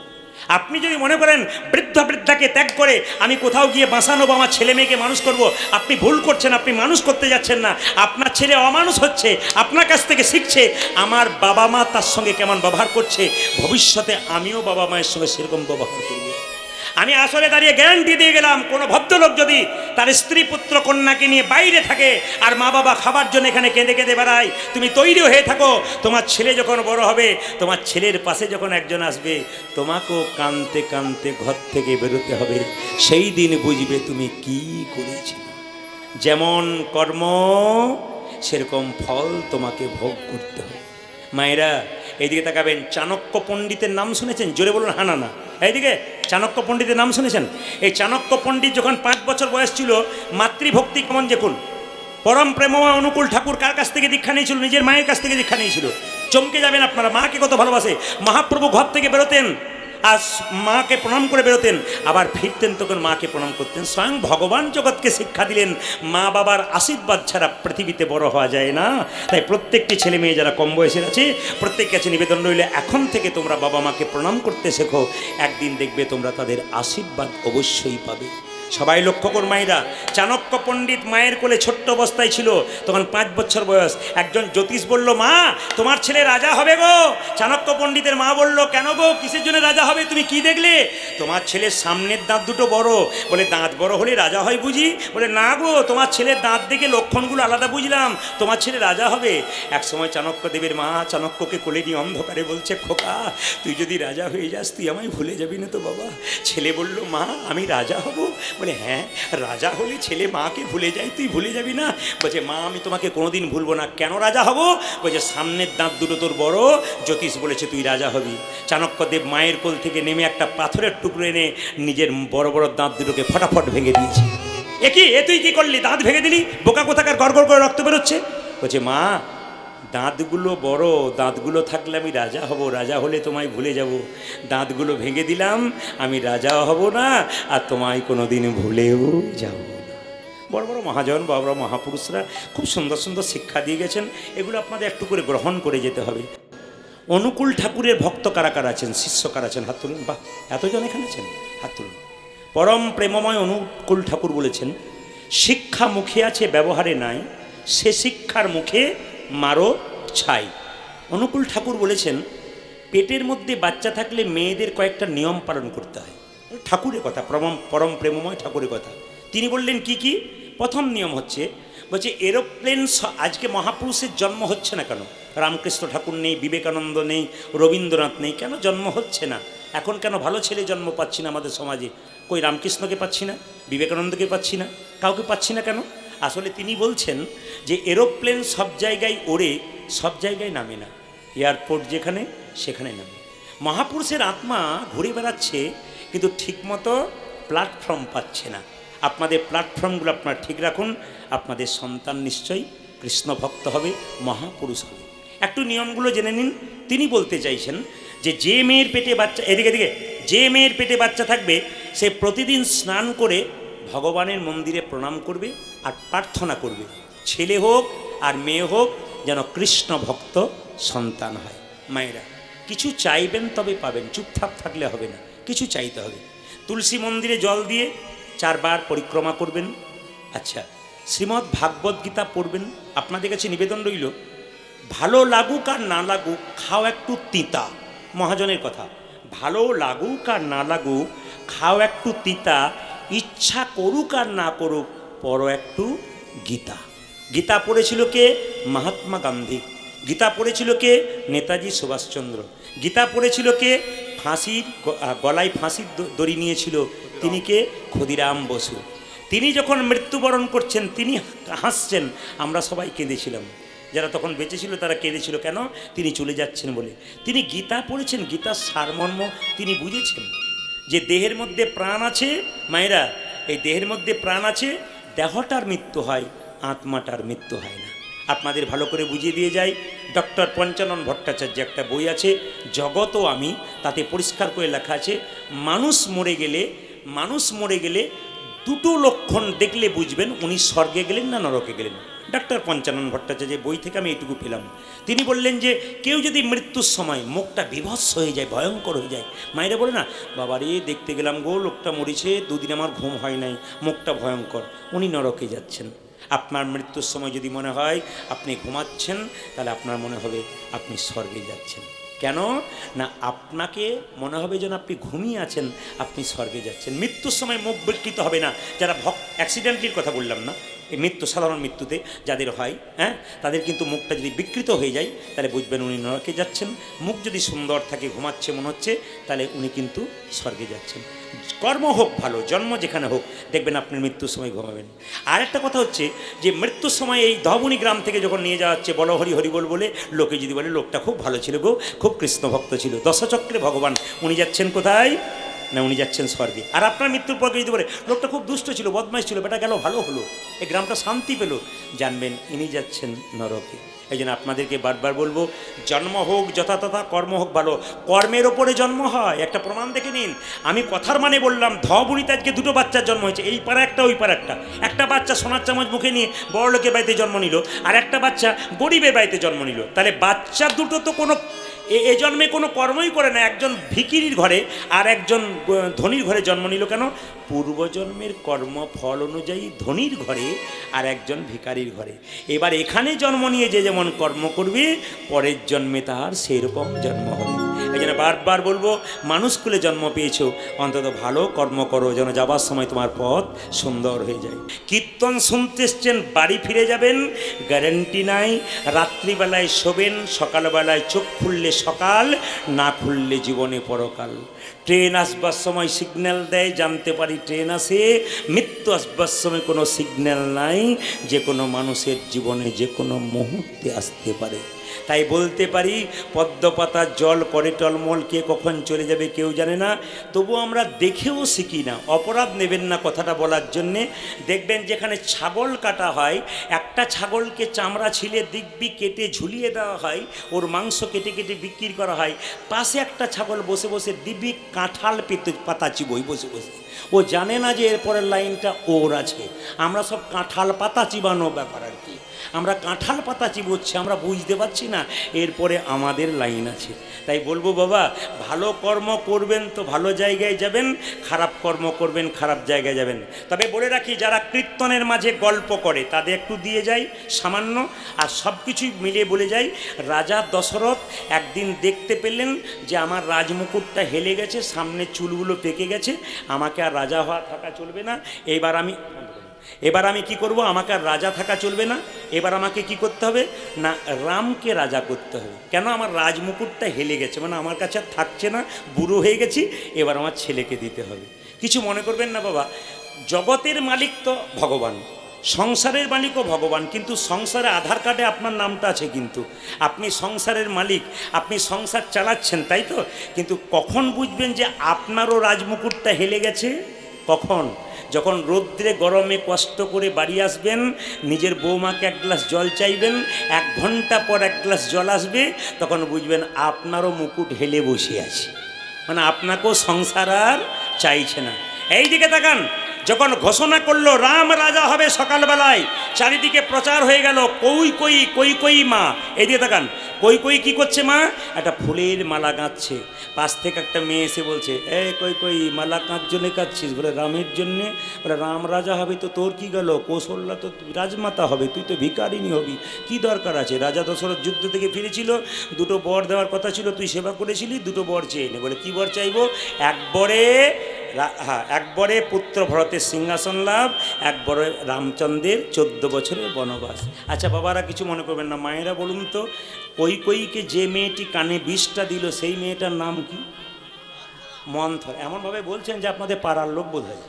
আপনি যদি মনে করেন বৃদ্ধাকে ত্যাগ করে আমি কোথাও গিয়ে বাঁচানো বা আমার ছেলে মেয়েকে মানুষ করব, আপনি ভুল করছেন। আপনি মানুষ করতে যাচ্ছেন না, আপনার ছেলে অমানুষ হচ্ছে, আপনার কাছ থেকে শিখছে আমার বাবা মা তার সঙ্গে কেমন ব্যবহার করছে। ভবিষ্যতে আমিও বাবা মায়ের সঙ্গে সেরকম ব্যবহার করব। আমি আসলে দাঁড়িয়ে গ্যারান্টি দিয়ে গেলাম, কোনো ভদ্রলোক যদি তার স্ত্রী পুত্র কন্যাকে নিয়ে বাইরে থাকে আর মা বাবা খাবার জন্য এখানে কেঁদে কেঁদে বেড়ায়, তুমি তৈরি হয়ে থাকো, তোমার ছেলে যখন বড় হবে, তোমার ছেলের পাশে যখন একজন আসবে, তোমাকেও কাঁদতে কাঁদতে ঘর থেকে বেরোতে হবে। সেই দিন বুঝবে তুমি কি করেছিলে। যেমন কর্ম সেরকম ফল তোমাকে ভোগ করতে হবে। মায়েরা এইদিকে তাকাবেন, চাণক্য পণ্ডিতের নাম শুনেছেন? জোরে বলুন হা না না। এইদিকে চাণক্য পণ্ডিতের নাম শুনেছেন? এই চাণক্য পণ্ডিত যখন 5 বছর বয়স ছিল, মাতৃভক্তি কেমন দেখুন। পরম প্রেমময় অনুকূল ঠাকুর কার কাছ থেকে দীক্ষা নিয়েছিল? নিজের মায়ের কাছ থেকে দীক্ষা নিয়েছিল। চমকে যাবেন আপনারা, মাকে কত ভালোবাসে। মহাপ্রভু ঘর থেকে বেরোতেন আর মাকে প্রণাম করে বেরোতেন, আবার ফিরতেন তখন মাকে প্রণাম করতেন। স্বয়ং ভগবান জগৎকে শিক্ষা দিলেন, মা বাবার আশীর্বাদ ছাড়া পৃথিবীতে বড় হওয়া যায় না। তাই প্রত্যেকটি ছেলে মেয়ে যারা কম বয়সের আছে, প্রত্যেকের কাছে নিবেদন রইলে এখন থেকে তোমরা বাবা মাকে প্রণাম করতে শেখো, একদিন দেখবে তোমরা তাদের আশীর্বাদ অবশ্যই পাবে। সবাই লক্ষ্য কর মায়েরা, চাণক্য পণ্ডিত মায়ের কোলে ছোট্ট অবস্থায় ছিল, তখন 5 বছর বয়স। একজন জ্যোতিষ বলল, মা তোমার ছেলে রাজা হবে গো। চাণক্য পণ্ডিতের মা বলল, কেন গো, কিসের জন্য রাজা হবে? তুমি কি দেখলে? তোমার ছেলের সামনের দাঁত 2টো বড়। বলে দাঁত বড় হলে রাজা হয় বুঝি? বলে না গো, তোমার ছেলের দাঁত দেখে লক্ষণগুলো আলাদা বুঝলাম, তোমার ছেলে রাজা হবে। এক সময় চাণক্যদেবের মা চাণক্যকে কোলে নিয়ে অন্ধকারে বলছে, খোকা তুই যদি রাজা হয়ে যাস তুই আমায় ভুলে যাবি না তো বাবা? ছেলে বলল, মা আমি রাজা হব? বলে হ্যাঁ, রাজা হলে ছেলে মাকে ভুলে যায়, তুই ভুলে যাবি না? বলছে মা আমি তোমাকে কোনোদিন ভুলবো না। কেন রাজা হব? বলছে সামনের দাঁত 2টো তোর বড়, জ্যোতিষ বলেছে তুই রাজা হবি। চাণক্যদেব মায়ের কোল থেকে নেমে একটা পাথরের টুকরো এনে নিজের বড় বড় দাঁত 2টোকে ফটাফট ভেঙে দিয়েছে। এ তুই কি করলি? দাঁত ভেঙে দিলি? বোকা কোথাকার, গড়গড় করে রক্ত বেরোচ্ছে। বলছে মা দাঁতগুলো বড়, দাঁতগুলো থাকলে আমি রাজা হব, রাজা হলে তোমায় ভুলে যাব। দাঁতগুলো ভেঙে দিলাম, আমি রাজাও হব না আর তোমায় কোনোদিন ভুলেও যাব না। বড় বড় মহাজন বড় বড় মহাপুরুষরা খুব সুন্দর সুন্দর শিক্ষা দিয়ে গেছেন, এগুলো আপনাদের একটু করে গ্রহণ করে যেতে হবে। অনুকূল ঠাকুরের ভক্ত কারা কারা আছেন, শিষ্য কারা আছেন, হাত তুলুন। বাহ, এতজন এখানে আছেন, হাত তুলুন। পরম প্রেমময় অনুকূল ঠাকুর বলেছেন, শিক্ষা মুখে আছে ব্যবহারে নাই, সে শিক্ষার মুখে মারো ছাই। অনুকূল ঠাকুর বলেছেন, পেটের মধ্যে বাচ্চা থাকলে মেয়েদের কয়েকটা নিয়ম পালন করতে হয়। ঠাকুরের কথা, পরম প্রেমময় ঠাকুরের কথা। তিনি বললেন কি কি? প্রথম নিয়ম হচ্ছে, বলছে এরোপ্লেন আজকে মহাপুরুষের জন্ম হচ্ছে না কেন? রামকৃষ্ণ ঠাকুর নেই, বিবেকানন্দ নেই, রবীন্দ্রনাথ নেই, কেন জন্ম হচ্ছে না? এখন কেন ভালো ছেলে জন্ম পাচ্ছি না আমাদের সমাজে? কই রামকৃষ্ণকে পাচ্ছি না, বিবেকানন্দকে পাচ্ছি না, কাউকে পাচ্ছি না কেন? আসলে তিনি বলছেন যে এরোপ্লেন সব জায়গায় ওড়ে, সব জায়গায় নামে না। এয়ারপোর্ট যেখানে সেখানে নামে। মহাপুরুষের আত্মা ঘুরে বেড়াচ্ছে, কিন্তু ঠিকমতো প্ল্যাটফর্ম পাচ্ছে না। আপনাদের প্ল্যাটফর্মগুলো আপনারা ঠিক রাখুন, আপনাদের সন্তান নিশ্চয়ই কৃষ্ণ ভক্ত হবে, মহাপুরুষ হবে। একটু নিয়মগুলো জেনে নিন। তিনি বলতে চাইছেন যে মেয়ের পেটে বাচ্চা, এদিকে যে মেয়ের পেটে বাচ্চা থাকবে, সে প্রতিদিন স্নান করে ভগবানের মন্দিরে প্রণাম করবে আর প্রার্থনা করবে, ছেলে হোক আর মেয়ে হোক যেন কৃষ্ণ ভক্ত সন্তান হয়। মায়েরা কিছু চাইবেন তবে পাবেন, চুপচাপ থাকলে হবে না, কিছু চাইতে হবে। তুলসী মন্দিরে জল দিয়ে 4 বার পরিক্রমা করবেন। আচ্ছা, শ্রীমদ্ ভাগবত গীতা পড়বেন। আপনাদের কাছে নিবেদন রইল, ভালো লাগুক আর না লাগুক খাও একটু তিতা। মহাজনের কথা, ভালো লাগুক আর না লাগুক খাও একটু তিতা, ইচ্ছা করুক আর না করুক পড়ো একটু গীতা। গীতা পড়েছিল কে? মহাত্মা গান্ধী। গীতা পড়েছিল কে? নেতাজি সুভাষচন্দ্র। গীতা পড়েছিল কে? গলায় ফাঁসির দড়ি নিয়েছিল তিনি কে? ক্ষুদিরাম বসু। তিনি যখন মৃত্যুবরণ করছেন তিনি হাসছেন, আমরা সবাই কেঁদেছিলাম। যারা তখন বেঁচে ছিল তারা কেঁদেছিল, কেন? তিনি চলে যাচ্ছেন বলে। তিনি গীতা পড়েছেন, গীতার সারমর্ম তিনি বুঝেছেন যে দেহের মধ্যে প্রাণ আছে। মায়েরা, এই দেহের মধ্যে প্রাণ আছে, দেহটার মৃত্যু হয়, আত্মাটার মৃত্যু হয় না। আপনাদের ভালো করে বুঝিয়ে দিয়ে যাই, ডক্টর পঞ্চানন ভট্টাচার্য একটা বই আছে জগত ও আমি, তাতে পরিষ্কার করে লেখা আছে মানুষ মরে গেলে দুটো লক্ষণ দেখলে বুঝবেন উনি স্বর্গে গেলেন না নরকে গেলেন। ডক্টর পঞ্চানন ভট্টাচার্যের বই থেকে আমি এইটুকু পেলাম। তিনি বললেন যে কেউ যদি মৃত্যুর সময় মুখটা বিভৎস হয়ে যায়, ভয়ঙ্কর হয়ে যায়, মায়েরা বলে না, বাবারে দেখতে গেলাম গো লোকটা মরেছে, 2 দিন আমার ঘুম হয় নাই, মুখটা ভয়ঙ্কর, উনি নরকে যাচ্ছেন। আপনার মৃত্যুর সময় যদি মনে হয় আপনি ঘুমাচ্ছেন, তাহলে আপনার মনে হবে আপনি স্বর্গে যাচ্ছেন। কেন না? আপনাকে মনে হবে যেন আপনি ঘুমিয়ে আছেন, আপনি স্বর্গে যাচ্ছেন। মৃত্যুর সময় মুখ বিকৃত হবে না। যারা অ্যাক্সিডেন্টের কথা বললাম না, এই মৃত্যু সাধারণ মৃত্যুতে যাদের হয়, হ্যাঁ, তাদের কিন্তু মুখটা যদি বিকৃত হয়ে যায় তাহলে বুঝবেন উনি নরকে যাচ্ছেন। মুখ যদি সুন্দর থাকে, ঘুমাচ্ছে মনে হচ্ছে, তাহলে উনি কিন্তু স্বর্গে যাচ্ছেন। কর্ম হোক ভালো, জন্ম যেখানে হোক, দেখবেন আপনি মৃত্যুর সময় ঘুমাবেন। আর একটা কথা হচ্ছে যে মৃত্যুর সময় এই ধবনী গ্রাম থেকে যখন নিয়ে যাওয়া হচ্ছে, বলো হরি হরি বল বলে, লোকে যদি বলে লোকটা খুব ভালো ছিল গো, খুব কৃষ্ণ ভক্ত ছিল, দশচক্রে ভগবান, উনি যাচ্ছেন কোথায়? না, উনি যাচ্ছেন স্বর্গে। আর আপনার মৃত্যুর পর যদি বলে লোকটা খুব দুষ্ট ছিল, বদমাইশ ছিল, বেটা গেল ভালো হলো, এই গ্রামটা শান্তি পেল, জানবেন ইনি যাচ্ছেন নরকে। এই জন্য আপনাদেরকে বারবার বলবো, জন্ম হোক যথাতথা, কর্ম হোক ভালো। কর্মের ওপরে জন্ম হয়, একটা প্রমাণ দেখে নিন। আমি কথার মানে বললাম, ধবনীতে আজকে 2টো বাচ্চার জন্ম হয়েছে, এই পাড়া একটা ওই পাড়া একটা। একটা বাচ্চা সোনার চামচ মুখে নিয়ে বড় লোকের বাড়িতে জন্ম নিল, আর একটা বাচ্চা গরিবের বাড়িতে জন্ম নিল। তাহলে বাচ্চা দুটো তো কোনো এ জন্মে কোনো কর্মই করে না। একজন ভিখিরির ঘরে আর একজন ধনীর ঘরে জন্ম নিল কেন? পূর্বজন্মের কর্মফল অনুযায়ী ধনীর ঘরে আর একজন ভিখারির ঘরে। এবার এখানে জন্ম নিয়ে যে যেমন কর্ম করবে, পরের জন্মে তার সেরকম জন্ম হবে। এই জন্য বারবার বলবো, মানুষকুলে জন্ম পেয়েছো, অন্তত ভালো কর্ম করো, যেন যাবার সময় তোমার পথ সুন্দর হয়ে যায়। কীর্তন শুনতে এসছেন, বাড়ি ফিরে যাবেন গ্যারেন্টি নাই। রাত্রিবেলায় শোবেন, সকালবেলায় চোখ খুললে সকাল, না খুললে জীবনে পরকাল। ট্রেন আসবার সময় সিগন্যাল দেয়, জানতে পারি ট্রেন আসে। মৃত্যু আসবার সময় কোনো সিগন্যাল নাই, যে কোনো মানুষের জীবনে যে কোনো মুহূর্তে আসতে পারে। তাই বলতে পারি, পদ্মপাতার জল করে টলমল, কে কখন চলে যাবে কেউ জানে না। তবু আমরা দেখেও শিখি না। অপরাধ নেবেন না কথাটা বলার জন্যে। দেখবেন যেখানে ছাগল কাটা হয়, একটা ছাগলকে চামড়া ছিলে দিব্যি কেটে ঝুলিয়ে দেওয়া হয়, ওর মাংস কেটে কেটে বিক্রি করা হয়। পাশে একটা ছাগল বসে বসে দিব্যি কাঁঠাল পাতা চিবোই বসে বসে। ও জানে না যে এরপরের লাইনটা ওর আছে। আমরা সব কাঁঠাল পাতা চিবানো ব্যাপার আর কি। আমরা কাঁঠাল পাতা চিবোচ্ছি, আমরা বুঝতে পারছি না এরপরে আমাদের লাইন আছে। তাই বলবো বাবা, ভালো কর্ম করবেন তো ভালো জায়গায় যাবেন, খারাপ কর্ম করবেন খারাপ জায়গায় যাবেন। তবে বলে রাখি, যারা কীর্তনের মাঝে গল্প করে তাদের একটু দিয়ে যাই সামান্য, আর সব কিছুই মিলিয়ে বলে যাই। রাজা দশরথ একদিন দেখতে পেলেন যে আমার রাজমুকুটটা হেলে গেছে, সামনে চুলগুলো পেকে গেছে, আমাকে আর রাজা হওয়া থাকা চলবে না, এবার আমি কি করব? আমাকে আর রাজা থাকা চলবে না, এবার আমাকে কি করতে হবে না, রামকে রাজা করতে হবে। কেন? আমার রাজমুকুটটা হেলে গেছে, মানে আমার কাছে আর থাকছে না, বুড়ো হয়ে গেছি, এবার আমার ছেলেকে দিতে হবে। কিছু মনে করবেন না বাবা, জগতের মালিক তো ভগবান, সংসারের মালিকও ভগবান, কিন্তু সংসারে আধার কার্ডে আপনার নামটা আছে, কিন্তু আপনি সংসারের মালিক, আপনি সংসার চালাচ্ছেন, তাই তো? কিন্তু কখন বুঝবেন যে আপনারও রাজমুকুটটা হেলে গেছে? কখন? যখন রৌদ্রে গরমে কষ্ট করে বাড়ি আসবেন, নিজের বৌমাকে এক গ্লাস জল চাইবেন, 1 ঘন্টা পর 1 গ্লাস জল আসবে, তখন বুঝবেন আপনারও মুকুট হেলে বসে আছে, মানে আপনাকেও সংসার আর চাইছে না। এই দিকে তাকান, যখন ঘোষণা করলো রাম রাজা হবে, সকালবেলায় চারিদিকে প্রচার হয়ে গেল, কই মা। এই দিকে তাকান, কই কি করছে মা? একটা ফুলের মালা গাঁথছে। পাশ থেকে একটা মেয়ে এসে বলছে, কই মালা কাঁচ জন্যে কাঁদছিস? বলে রামের জন্যে। বলে রাম রাজা হবে তো তোর কি গেল? কৌশল্যা তো রাজমাতা হবে, তুই তো ভিখারিনী হবি, কি দরকার আছে? রাজা দশরথ যুদ্ধ থেকে ফিরেছিল, 2টো বর দেওয়ার কথা ছিল, তুই সেবা করেছিলি, 2টো বর চেয়ে নে। বলে কি বর চাইবো? একবারে পুত্র ভরতের সিংহাসন লাভ, একবারে রামচন্দ্রের 14 বছরের বনবাস। আচ্ছা বাবারা, কিছু মনে করবেন না, মায়েরা বলুন তো, কইকে যে মেয়েটি কানে বিষটা দিল সেই মেয়েটার নাম কি? মন্থর। এমনভাবে বলছেন যে আপনাদের পাড়ার লোক বোধ হয়।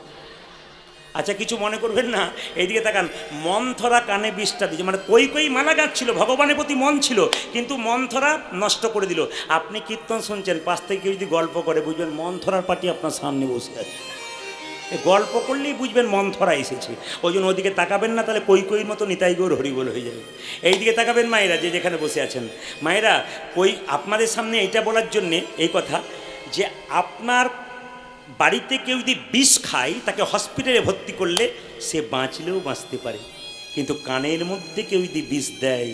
আচ্ছা কিছু মনে করবেন না, এইদিকে তাকান, মন্থরা কানে বিষটা দিয়েছে, মানে কই মালা গাচ্ছিল, ভগবানের প্রতি মন ছিল, কিন্তু মন্থরা নষ্ট করে দিল। আপনি কীর্তন শুনছেন, পাশ থেকে যদি গল্প করে বুঝবেন মন্থরার পার্টি আপনার সামনে বসে আছে। গল্প করলেই বুঝবেন মন্থরা এসেছে। ওই জন্য ওদিকে তাকাবেন না, তাহলে কইর মতো নিতাই গৌর হরিবোল হয়ে যাবে। এইদিকে তাকাবেন মায়েরা, যে যেখানে বসে আছেন মায়েরা, আপনাদের সামনে এইটা বলার জন্যে এই কথা, যে আপনার বাড়িতে কেউ যদি বিষ খায়, তাকে হসপিটালে ভর্তি করলে সে বাঁচলেও বাঁচতে পারে, কিন্তু কানের মধ্যে কেউ যদি বিষ দেয়,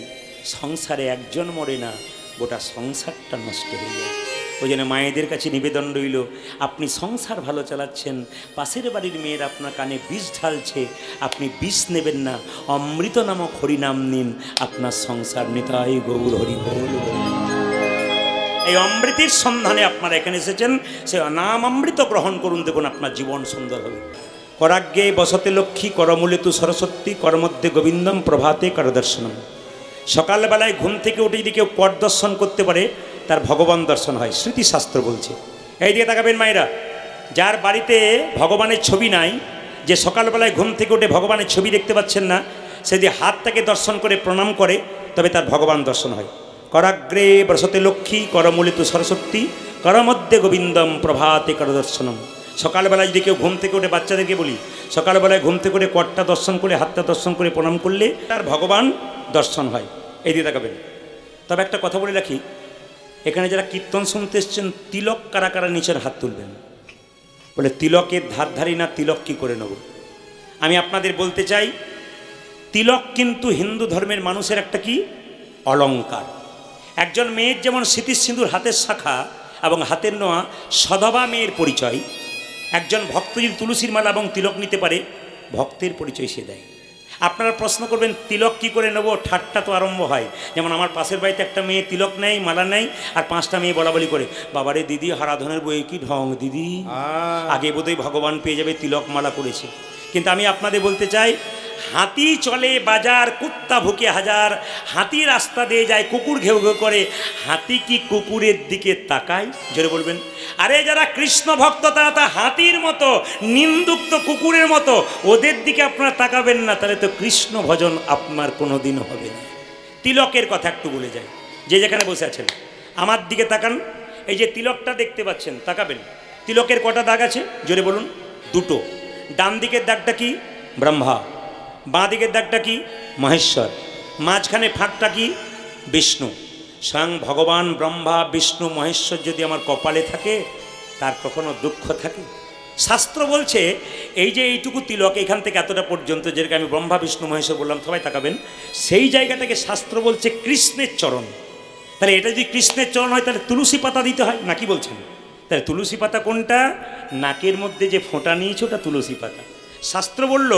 সংসারে একজন মরে না, গোটা সংসারটা নষ্ট হয়ে যায়। ওই জন্য মায়েদের কাছে নিবেদন রইল, আপনি সংসার ভালো চালাচ্ছেন, পাশের বাড়ির মেয়ের আপনার কানে বিষ ঢালছে, আপনি বিষ নেবেন না, অমৃত নামক হরিনাম নিন, আপনার সংসার নিতাই গৌর হরি বল। এই অমৃতের সন্ধানে আপনারা এখানে এসেছেন, সে নাম অমৃত গ্রহণ করুন, দেখুন আপনার জীবন সুন্দর হবে। করাগ্যে বসতে লক্ষ্মী, করমূলে তু সরস্বতী, করমধ্যে গোবিন্দম, প্রভাতে করদর্শনম। সকালবেলায় ঘুম থেকে উঠে যদি কেউ কর দর্শন করতে পারে, তার ভগবান দর্শন হয়, স্মৃতিশাস্ত্র বলছে। এই দিকে তাকাবেন মায়েরা, যার বাড়িতে ভগবানের ছবি নাই, যে সকালবেলায় ঘুম থেকে উঠে ভগবানের ছবি দেখতে পাচ্ছেন না, সে যদি হাতটাকে দর্শন করে প্রণাম করে, তবে তার ভগবান দর্শন হয়। করাগ্রে বসতে লক্ষ্মী, করমূলে তু সরস্বতী, করমধ্যে গোবিন্দম, প্রভাতে করদর্শনম। সকালবেলায় যদি কেউ ঘুম থেকে উঠে, বাচ্চাদেরকে বলি, সকালবেলায় ঘুম থেকে উঠে করটা দর্শন করে, হাতটা দর্শন করে প্রণাম করলে তার ভগবান দর্শন হয়। এই দিয়ে তাকাবেন। তবে একটা কথা বলে রাখি, এখানে যারা কীর্তন শুনতে এসছেন, তিলক কারা কারা নিচের হাত তুলবেন? বলে তিলকের ধারধারি না, তিলক কী করে নেব? আমি আপনাদের বলতে চাই, তিলক কিন্তু হিন্দু ধর্মের মানুষের একটা কি অলঙ্কার। একজন মেয়ের যেমন স্মৃতির সিঁদুর হাতের শাখা এবং হাতের নোয়া সধবা মেয়ের পরিচয়, একজন ভক্ত যদি তুলসীর মালা এবং তিলক নিতে পারে, ভক্তের পরিচয় সে দেয়। আপনারা প্রশ্ন করবেন তিলক কি করে নেব? ঠাট্টা তো আরম্ভ হয়। যেমন আমার পাশের বাড়িতে একটা মেয়ে তিলক নেই, মালা নেই, আর 5টা মেয়ে বলাবলি করে, বাবারে দিদি হারাধনের বই কি ঢং দিদি, আগে বোধহয় ভগবান পেয়ে যাবে, তিলক মালা করেছে। কিন্তু আমি আপনাদের বলতে চাই, হাতি চলে বাজার, কুত্তা ভুকে হাজার, হাতি রাস্তা দিয়ে যায়, কুকুর ঘেউ ঘেউ করে, হাতি কি কুকুরের দিকে তাকায়? জোরে বলবেন। আরে যারা কৃষ্ণ ভক্ত তারা তো হাতির মতো, নিন্দুক তো কুকুরের মতো, ওদের দিকে আপনারা তাকাবেন না, তাহলে তো কৃষ্ণ ভজন আপনার কোনো দিন হবে না। তিলকের কথা একটু বলে যায়, যে যেখানে বসে আছেন আমার দিকে তাকান। এই যে তিলকটা দেখতে পাচ্ছেন, তাকাবেন, তিলকের কটা দাগ আছে জোরে বলুন? দুটো। ডান দিকের দাগটা কি? ব্রহ্মা। বাঁ দিকের দাগটা কি? মহেশ্বর। মাঝখানে ফাঁকটা কি? বিষ্ণু। স্বয়ং ভগবান ব্রহ্মা বিষ্ণু মহেশ্বর যদি আমার কপালে থাকে, তার কখনো দুঃখ থাকে? শাস্ত্র বলছে এই যে এইটুকু তিলক এখান থেকে এতটা পর্যন্ত, যেটাকে আমি ব্রহ্মা বিষ্ণু মহেশ্বর বললাম, সবাই তাকাবেন, সেই জায়গাটাকে শাস্ত্র বলছে কৃষ্ণের চরণ। তাহলে এটা যদি কৃষ্ণের চরণ হয়, তাহলে তুলসী পাতা দিতে হয় না? কি বলছেন? তাহলে তুলসী পাতা কোনটা? নাকের মধ্যে যে ফোঁটা নিয়েছে ওটা তুলসী পাতা। শাস্ত্র বলল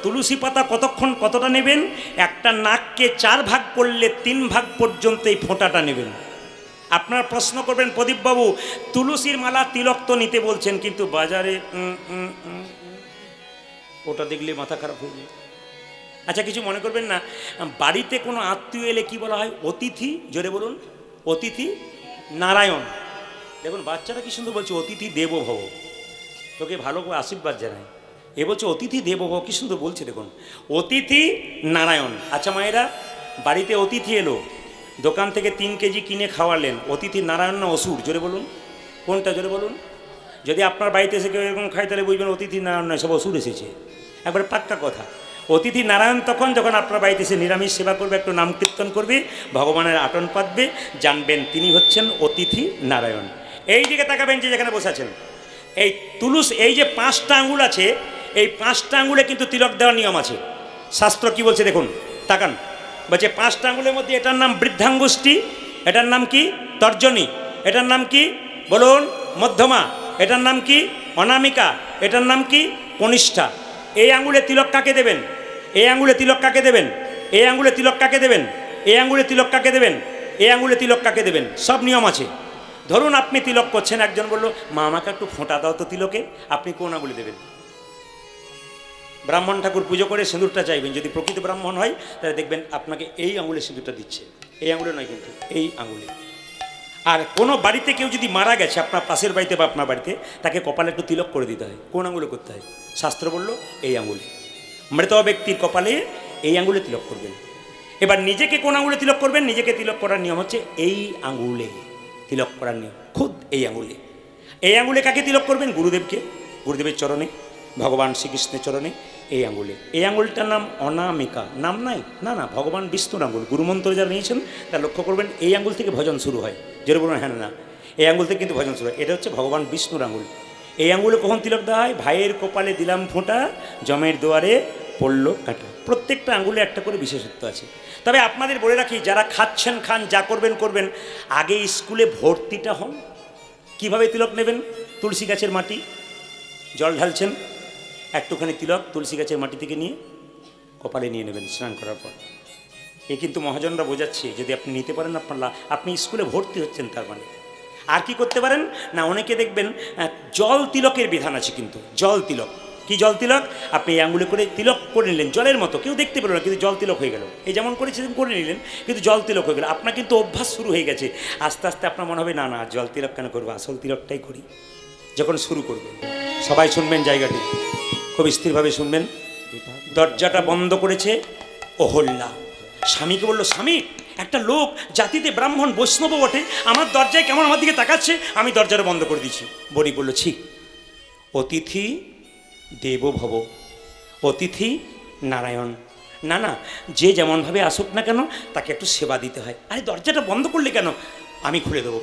তুলসী পাতা কতক্ষণ, কতটা নেবেন? একটা নাককে 4 ভাগ করলে 3 ভাগ পর্যন্ত এই ফোঁটাটা নেবেন। আপনারা প্রশ্ন করবেন, প্রদীপবাবু তুলসীর মালা তিলক তো নিতে বলছেন, কিন্তু বাজারে ওটা দেখলে মাথা খারাপ হয়ে যায়। আচ্ছা, কিছু মনে করবেন না, বাড়িতে কোনো আত্মীয় এলে কি বলা হয়? অতিথি। জোরে বলুন? অতিথি নারায়ণ। দেখুন বাচ্চারা কি সুন্দর বলছে, অতিথি দেবো ভব। তোকে ভালো করে আশীর্বাদ জানায়। এ বলছে অতিথি দেবো ভব, কি সুন্দর বলছে দেখুন, অতিথি নারায়ণ। আচ্ছা মায়েরা, বাড়িতে অতিথি এলো, দোকান থেকে 3 কেজি কিনে খাওয়ালেন, অতিথি নারায়ণ না অসুর? জোরে বলুন কোনটা? জোরে বলুন। যদি আপনার বাড়িতে এসে কেউ এরকম খায়, তাহলে বুঝবেন অতিথি নারায়ণ নয়, সব অসুর এসেছে। একবারে পাক্কা কথা। অতিথি নারায়ণ তখন যখন আপনার বাড়িতে এসে নিরামিষ সেবা করবে, একটু নাম কীর্তন করবে, ভগবানের আটন পাতবে, জানবেন তিনি হচ্ছেন অতিথি নারায়ণ। এই দিকে তাকাবেন, যে যেখানে বসে আছেন, এই এই যে 5টা আঙ্গুল আছে, এই 5টা আঙ্গুলে কিন্তু তিলক দেওয়ার নিয়ম আছে। শাস্ত্র কি বলছে দেখুন, তাকান। বলছে 5টা আঙ্গুলের মধ্যে এটার নাম বৃদ্ধাঙ্গুষ্ঠী, এটার নাম কি? তর্জনী। এটার নাম কি বলুন? মধ্যমা। এটার নাম কি? অনামিকা। এটার নাম কি? কনিষ্ঠা। এই আঙ্গুলে তিলক কাকে দেবেন? এই আঙ্গুলে তিলক কাকে দেবেন? এই আঙ্গুলে তিলক কাকে দেবেন? এই আঙ্গুলে তিলক কাকে দেবেন? এই আঙ্গুলে তিলক কাকে দেবেন? সব নিয়ম আছে। ধরুন আপনি তিলক করছেন, একজন বলল মা আমাকে একটু ফোঁটা দাও তো তিলকে, আপনি কোন আঙ্গুলে দেবেন? ব্রাহ্মণ ঠাকুর পুজো করে সিঁদুরটা চাইবেন, যদি প্রকৃত ব্রাহ্মণ হয় তাহলে দেখবেন আপনাকে এই আঙুলে সিঁদুরটা দিচ্ছে, এই আঙুলে নয় কিন্তু এই আঙুলে। আর কোনো বাড়িতে কেউ যদি মারা গেছে, আপনার পাশের বাড়িতে বা আপনার বাড়িতে, তাকে কপালে একটু তিলক করে দিতে হয়। কোন আঙুলে করতে হয়? শাস্ত্র বলল এই আঙুলে। মৃত ব্যক্তির কপালে এই আঙুলে তিলক করবেন। এবার নিজেকে কোন আঙুলে তিলক করবেন? নিজেকে তিলক করার নিয়ম হচ্ছে এই আঙুলে তিলক করার নিয়ম, খুদ এই আঙুলে। এই আঙুলে কাকে তিলক করবেন? গুরুদেবকে, গুরুদেবের চরণে, ভগবান শ্রীকৃষ্ণের চরণে এই আঙুলে। এই আঙুলটার নাম অনামিকা। নাম নাই, না না, ভগবান বিষ্ণুর আঙুল। গুরুমন্ত্র যারা নিয়েছেন তারা লক্ষ্য করবেন এই আঙুল থেকে ভজন শুরু হয়। যেটা বলুন হ্যাঁ না, এই আঙুল থেকে কিন্তু ভজন শুরু হয়। এটা হচ্ছে ভগবান বিষ্ণুর আঙুল। এই আঙুলে কখন তিলক দেওয়া হয়? ভাইয়ের কপালে দিলাম ফোঁটা, জমের দুয়ারে পড়ল কাটা। প্রত্যেকটা আঙুলে একটা করে বিশেষত্ব আছে। তবে আপনাদের বলে রাখি, যারা খাচ্ছেন খান, যা করবেন করবেন, আগে স্কুলে ভর্তিটা হন। কিভাবে তিলক নেবেন? তুলসী গাছের মাটি, জল ঢালছেন, একটুখানি তিলক তুলসী গাছের মাটি থেকে নিয়ে কপালে নিয়ে নেবেন স্নান করার পর। এ কিন্তু মহাজনরা বোঝাচ্ছে, যদি আপনি নিতে পারেন আপনি স্কুলে ভর্তি হচ্ছেন, তার মানে। আর কি করতে পারেন না, অনেকে দেখবেন জল তিলকের বিধান আছে, কিন্তু জল তিলক কি? জল তিলক আপনি এই আঙুলে করে তিলক করে নিলেন, জলের মতো, কেউ দেখতে পেল না, কিন্তু জল তিলক হয়ে গেল। এই যেমন করেছিলেন করে নিলেন, কিন্তু জল তিলক হয়ে গেল। আপনার কিন্তু অভ্যাস শুরু হয়ে গেছে। আস্তে আস্তে আপনার মনে হবে না না, জল তিলক কেন করবো, আসল তিলকটাই করি। যখন শুরু করবেন, সবাই শুনবেন, জায়গাটি খুব স্থিরভাবে শুনবেন। দরজাটা বন্ধ করেছে অহল্যা। স্বামীকে বলল, স্বামী একটা লোক জাতিতে ব্রাহ্মণ বৈষ্ণব বটে, আমার দরজায় কেমন আমার দিকে তাকাচ্ছে, আমি দরজাটা বন্ধ করে দিচ্ছি। বণিক বলল, ছি, অতিথি দেবো ভব, অতিথি নারায়ণ। না না, যে যেমনভাবে আসুক না কেন তাকে একটু সেবা দিতে হয়। আরে দরজাটা বন্ধ করলে কেন? আমি খুলে দেবো।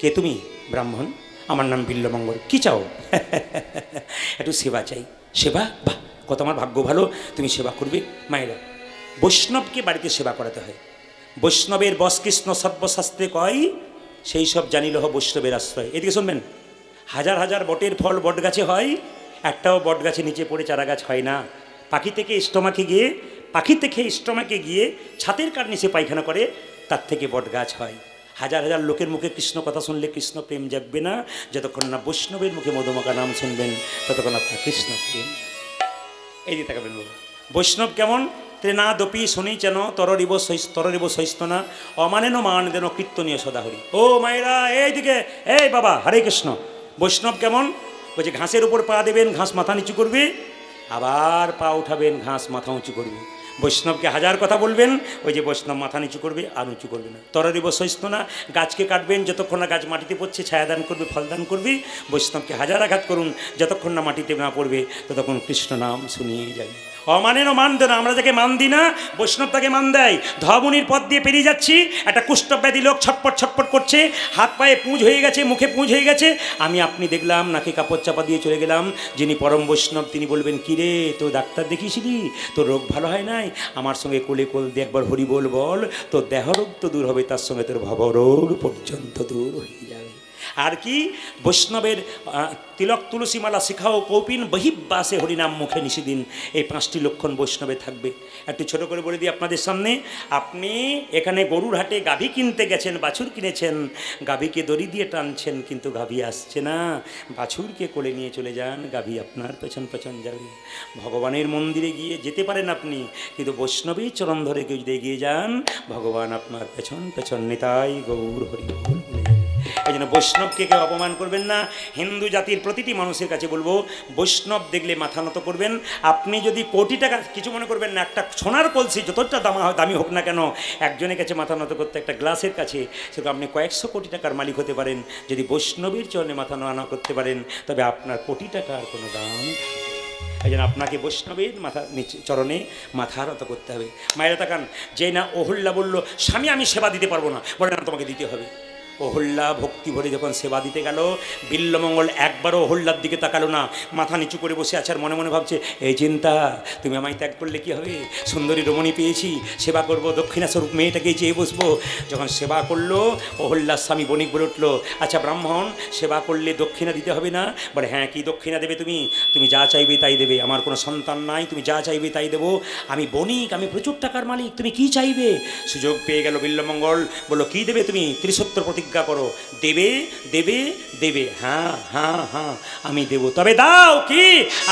কে তুমি? ব্রাহ্মণ, আমার নাম বিল্লমঙ্গল। কি চাও? একটু সেবা চাই। সেবা? বাহ, কত আমার ভাগ্য ভালো, তুমি সেবা করবে। মায়েরা, বৈষ্ণবকে বাড়িতে সেবা করাতে হয়। বৈষ্ণবের বশ কৃষ্ণ সর্বশাস্ত্রে কয়, সেই সব জানিলহ বৈষ্ণবের আশ্রয়। এদিকে শুনবেন, হাজার হাজার বটের ফল বট গাছে হয়, একটাও বট গাছে নিচে পড়ে চারা গাছ হয় না। পাখি থেকে স্টমাকে গিয়ে ছাতের কাঠ নিচে পায়খানা করে, তার থেকে বট গাছ হয়। হাজার হাজার লোকের মুখে কৃষ্ণ কথা শুনলে কৃষ্ণ প্রেম জাগবে না। যতক্ষণ না বৈষ্ণবের মুখে মধুমাখা নাম শুনবেন, ততক্ষণ আপনার কৃষ্ণ প্রেম। এই দিকে তাকাবেন বাবা। বৈষ্ণব কেমন? ত্রেনা দপি শুনি চেন তররিব সৈস্তনা অমানেন মান দেন কীর্তনীয় সদাহরি। ও মায়েরা, এইদিকে, এই বাবা, হরে কৃষ্ণ। বৈষ্ণব কেমন? বলছে ঘাসের উপর পা দেবেন, ঘাস মাথা নিচু করবে, আবার পা উঠাবেন, ঘাস মাথা উঁচু করবে। বৈষ্ণবকে হাজার কথা বলবেন, ওই যে বৈষ্ণব মাথা নিচু করবে আর উঁচু করবে না। তরারি বসইস্ত না, গাছকে কাটবেন যতক্ষণ না গাছ মাটিতে পড়ছে ছায়াদান করবে, ফলদান করবে। বৈষ্ণবকে হাজার আঘাত করুন, যতক্ষণ না মাটিতে না পড়বে ততক্ষণ কৃষ্ণ নাম শুনিয়ে যাবে। অমানেরও মান দেন, আমরা যাকে মান দিই না বৈষ্ণব তাকে মান দেয়। ধমনির পথ দিয়ে পেরিয়ে যাচ্ছি, একটা কুষ্ঠব্যাধি লোক ছটপট ছটপট করছে, হাত পায়ে পুঁজ হয়ে গেছে, মুখে পুঁজ হয়ে গেছে, আপনি দেখলাম নাকে কাপড় চাপা দিয়ে চলে গেলাম। যিনি পরম বৈষ্ণব তিনি বলবেন, কিরে তো ডাক্তার দেখিয়েছিলি, তোর রোগ ভালো হয় নাই, আমার সঙ্গে কোলে কোল দিয়ে একবার হরি বল বল, তোর দেহরোগ তো দূর হবে, তার সঙ্গে তোর ভবরোগ পর্যন্ত দূর হয়ে যাবে। আর কি বৈষ্ণবের তিলক তুলসীমালা শিখাও কৌপিন বহিব্বাসে হরিনাম মুখে নিষিদিন, এই 5টি লক্ষণ বৈষ্ণবে থাকবে। একটু ছোট করে বলে দিই আপনাদের সামনে। আপনি এখানে গরুর হাটে গাভী কিনতে গেছেন, বাছুর কিনেছেন, গাভীকে দড়ি দিয়ে টানছেন কিন্তু গাভী আসছে না, বাছুরকে কোলে নিয়ে চলে যান, গাভী আপনার পেছন পেছন যাবে। ভগবানের মন্দিরে গিয়ে যেতে পারেন আপনি, কিন্তু বৈষ্ণবের চরণ ধরে কেউ যদি এগিয়ে যান, ভগবান আপনার পেছন পেছন নিতাই গৌর হরি বলে। এই জন্য বৈষ্ণবকে কেউ অপমান করবেন না। হিন্দু জাতির প্রতিটি মানুষের কাছে বলবো, বৈষ্ণব দেখলে মাথা নত করবেন। আপনি যদি কোটি টাকা, কিছু মনে করবেন না, একটা সোনার কলসি যতটা দামি হোক না কেন, একজনের কাছে মাথা নত করতে, একটা গ্লাসের কাছে, সেটা আপনি কয়েকশো কোটি টাকার মালিক হতে পারেন। যদি বৈষ্ণবের চরণে মাথা না করতে পারেন, তবে আপনার কোটি টাকার কোনো দাম। এই জন্য আপনাকে বৈষ্ণবের চরণে মাথা নত করতে হবে। মায়েরা তাকান, যে না অহল্যা বলল, স্বামী আমি সেবা দিতে পারবো না, বলে না তোমাকে দিতে হবে। অহল্যা ভক্তি ভরে যখন সেবা দিতে গেল, বিল্বমঙ্গল একবারও অহল্যার দিকে তাকালো না, মাথা নিচু করে বসে আছে, আর মনে মনে ভাবছে, এই চিন্তা, তুমি আমায় ত্যাগ করলে কি হবে, সুন্দরী রমণী পেয়েছি, সেবা করবো, দক্ষিণাস্বরূপ মেয়েটাকে চেয়ে বসবো। যখন সেবা করলো, অহল্যার স্বামী বণিক বলে উঠলো, আচ্ছা ব্রাহ্মণ, সেবা করলে দক্ষিণা দিতে হবে না? বলে হ্যাঁ, কি দক্ষিণা দেবে তুমি? তুমি যা চাইবে তাই দেবে, আমার কোনো সন্তান নাই, তুমি যা চাইবে তাই দেবো, আমি বণিক, আমি প্রচুর টাকার মালিক, তুমি কি চাইবে? সুযোগ পেয়ে গেল বিল্বমঙ্গল, বললো কি দেবে তুমি? ত্রিসত্তর প্রতিজ্ঞা করো, দেবে দেবে দেবে, হ্যাঁ হ্যাঁ হ্যাঁ আমি দেবো। তবে দাও কি?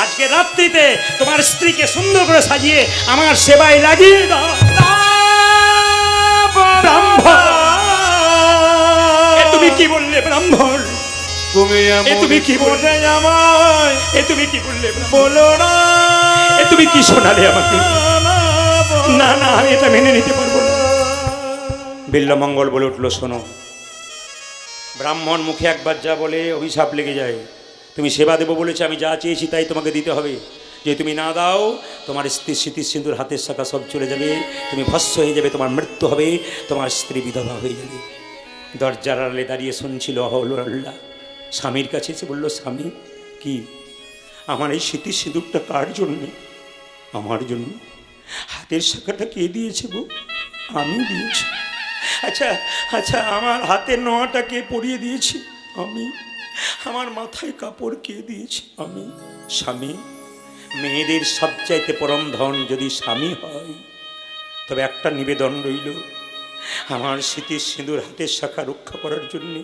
আজকে রাত্রিতে তোমার স্ত্রীকে সুন্দর করে সাজিয়ে আমার সেবায় লাগিয়ে দাও। তুমি কি বললে ব্রাহ্মণ? তুমি কি বললে আমায়? তুমি কি বললে? বলো না। তুমি কি শোনালে আমাকে? না না, আমি এটা মেনে নিতে পারবো না। বিল্বমঙ্গল বলে উঠলো, শোনো, ব্রাহ্মণ মুখে একবার যা বলে অভিশাপ লেগে যায়। তুমি সেবা দেবো বলেছে, আমি যা চেয়েছি তাই তোমাকে দিতে হবে। যে তুমি না দাও, তোমার স্ত্রী স্মৃতি সিন্দুর হাতের শাখা সব চলে যাবে, তুমি ভস্ম হয়ে যাবে, তোমার মৃত্যু হবে, তোমার স্ত্রী বিধবা হয়ে যাবে। দরজার আড়ালে দাঁড়িয়ে শুনছিল অহল্যা, স্বামীর কাছে এসে বলল, স্বামী কি, আমার এই স্মৃতি সিঁদুরটা কার জন্যে? আমার জন্য। হাতের শাখাটা কে দিয়েছে গো? আমি দিয়েছি। আচ্ছা আচ্ছা, আমার হাতের নোয়াটা কে পরিয়ে দিয়েছি? আমি। আমার মাথায় কাপড় কে দিয়েছি? আমি। স্বামী, মেয়েদের সবচাইতে পরম ধন যদি স্বামী হয়, তবে একটা নিবেদন রইল, আমার স্মৃতির সিঁদুর হাতের শাখা রক্ষা করার জন্যে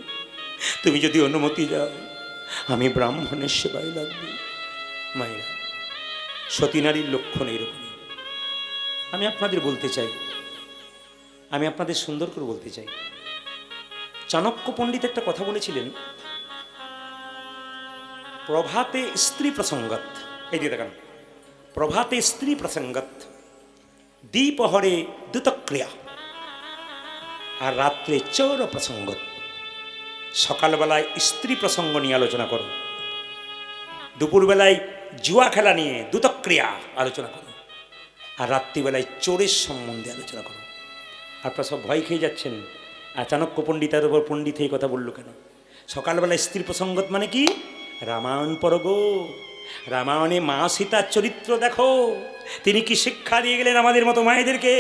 তুমি যদি অনুমতি দাও, আমি ব্রাহ্মণের সেবায় লাগবে। মায়েরা, সতী নারীর লক্ষণ এরকমই। আমি আপনাদের বলতে চাই, আমি আপনাদের সুন্দর করে বলতে চাই, চাণক্য পণ্ডিত একটা কথা বলেছিলেন, প্রভাতে স্ত্রী প্রসঙ্গত, এই দিয়ে দেখান, প্রভাতে স্ত্রী প্রসঙ্গত, দ্বিপহরে দ্যুতক্রিয়া, আর রাত্রে চৌর প্রসঙ্গত। সকালবেলায় স্ত্রী প্রসঙ্গ নিয়ে আলোচনা করো, দুপুরবেলায় জুয়া খেলা নিয়ে দ্যুতক্রিয়া আলোচনা করো, আর রাত্রিবেলায় চোরের সম্বন্ধে আলোচনা করো। আপনারা সব ভয় খেয়ে যাচ্ছেন, চাণক্য পণ্ডিতের উপর পণ্ডিত এই কথা বললো কেন? সকালবেলায় স্ত্রী প্রসঙ্গত মানে কি? রামায়ণ পড়গো, রামায়ণে মা সীতার চরিত্র দেখো, তিনি কি শিক্ষা দিয়ে গেলেন আমাদের মতো মায়েদেরকে।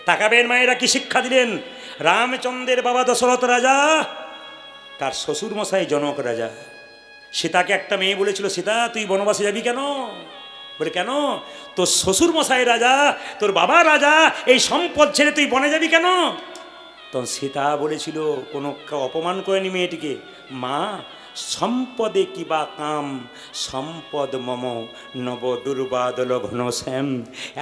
তাকাবেন মায়েরা কি শিক্ষা দিলেন। রামচন্দ্রের বাবা দশরথ রাজা, তার শ্বশুর মশাই জনক রাজা। সীতাকে একটা মেয়ে বলেছিল, সীতা তুই বনবাসে যাবি কেন? বলে কেন? তোর শ্বশুর মশাই রাজা, তোর বাবা রাজা, এই সম্পদ ছেড়ে তুই বনে যাবি কেন? তখন সীতা বলেছিল, কোনো অপমান করেনি মেয়েটিকে, মা সম্পদে কিবা কাম, সম্পদ মম নব দুর্বাদল ঘনশ্যাম।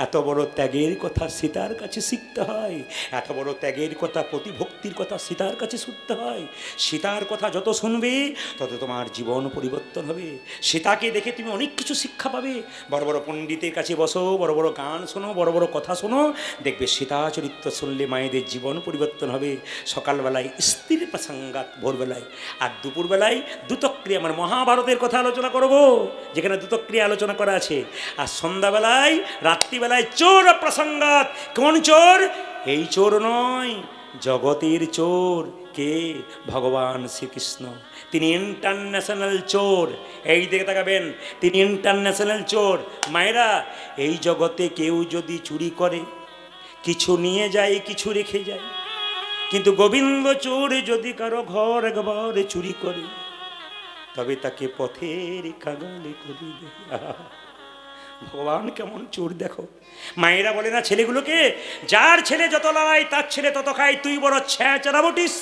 এত বড় ত্যাগের কথা সীতার কাছে শিখতে হয়, এত বড় ত্যাগের কথা, প্রতিভক্তির কথা সীতার কাছে শুনতে হয়। সীতার কথা যত শুনবে তত তোমার জীবন পরিবর্তন হবে। সীতাকে দেখে তুমি অনেক কিছু শিক্ষা পাবে। বড় বড় পণ্ডিতের কাছে বসো, বড় বড় গান শোনো, বড় বড় কথা শোনো, দেখবে সীতা চরিত্র শুনলে মায়েদের জীবন পরিবর্তন হবে। সকালবেলায় স্ত্রীর প্রসঙ্গাত ভোরবেলায়, আর দুপুরবেলায় দুতক্রিয়া, মানে মহাভারতের কথা আলোচনা করব, যেখানে দুতক্রিয়া আলোচনা করা আছে। আর সন্ধ্যাবেলায়, রাত্রিবেলায় চোর প্রসঙ্গাত। কোন চোর? এই চোর নয়, জগতের চোর। কে? ভগবান শ্রীকৃষ্ণ। তিনি ইন্টারন্যাশনাল চোর। এই দিকে তাকাবেন, তিনি ইন্টারন্যাশনাল চোর। মায়েরা, এই জগতে কেউ যদি চুরি করে, কিছু নিয়ে যায়, কিছু রেখে যায়, কিন্তু গোবিন্দ চোর যদি কারো ঘর একবার চুরি করে, তবে তাকে পথের কাঙালে করিবে। ভগবান কেমন চোর দেখো। মায়েরা বলে না ছেলেগুলোকে, যার ছেলে যত লড়াই তার ছেলে তত খায়, তুই বড় ছ্যাঁচড়া বটিস।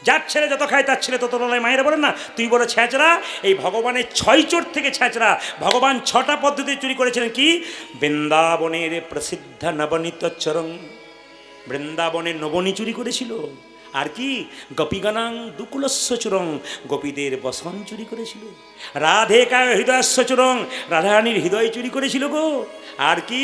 যার ছেলে যত খায় তার ছেলে তত লড়াই। মায়েরা বলেন না তুই বড় ছ্যাঁচড়া। এই ভগবানের 6 চোর থেকে ছ্যাঁচড়া। ভগবান 6টা পদ্ধতি চুরি করেছিলেন। কি? বৃন্দাবনের প্রসিদ্ধ নবনীত চরং, বৃন্দাবনের নবনী চুরি করেছিল। আর কি? গোপীগণাং দুকুলস্য চুরং, গোপীদের বসন চুরি করেছিল। রাধে কায় হৃদয়স্য চুরং, রাধারানীর হৃদয় চুরি করেছিল গো। আর কি?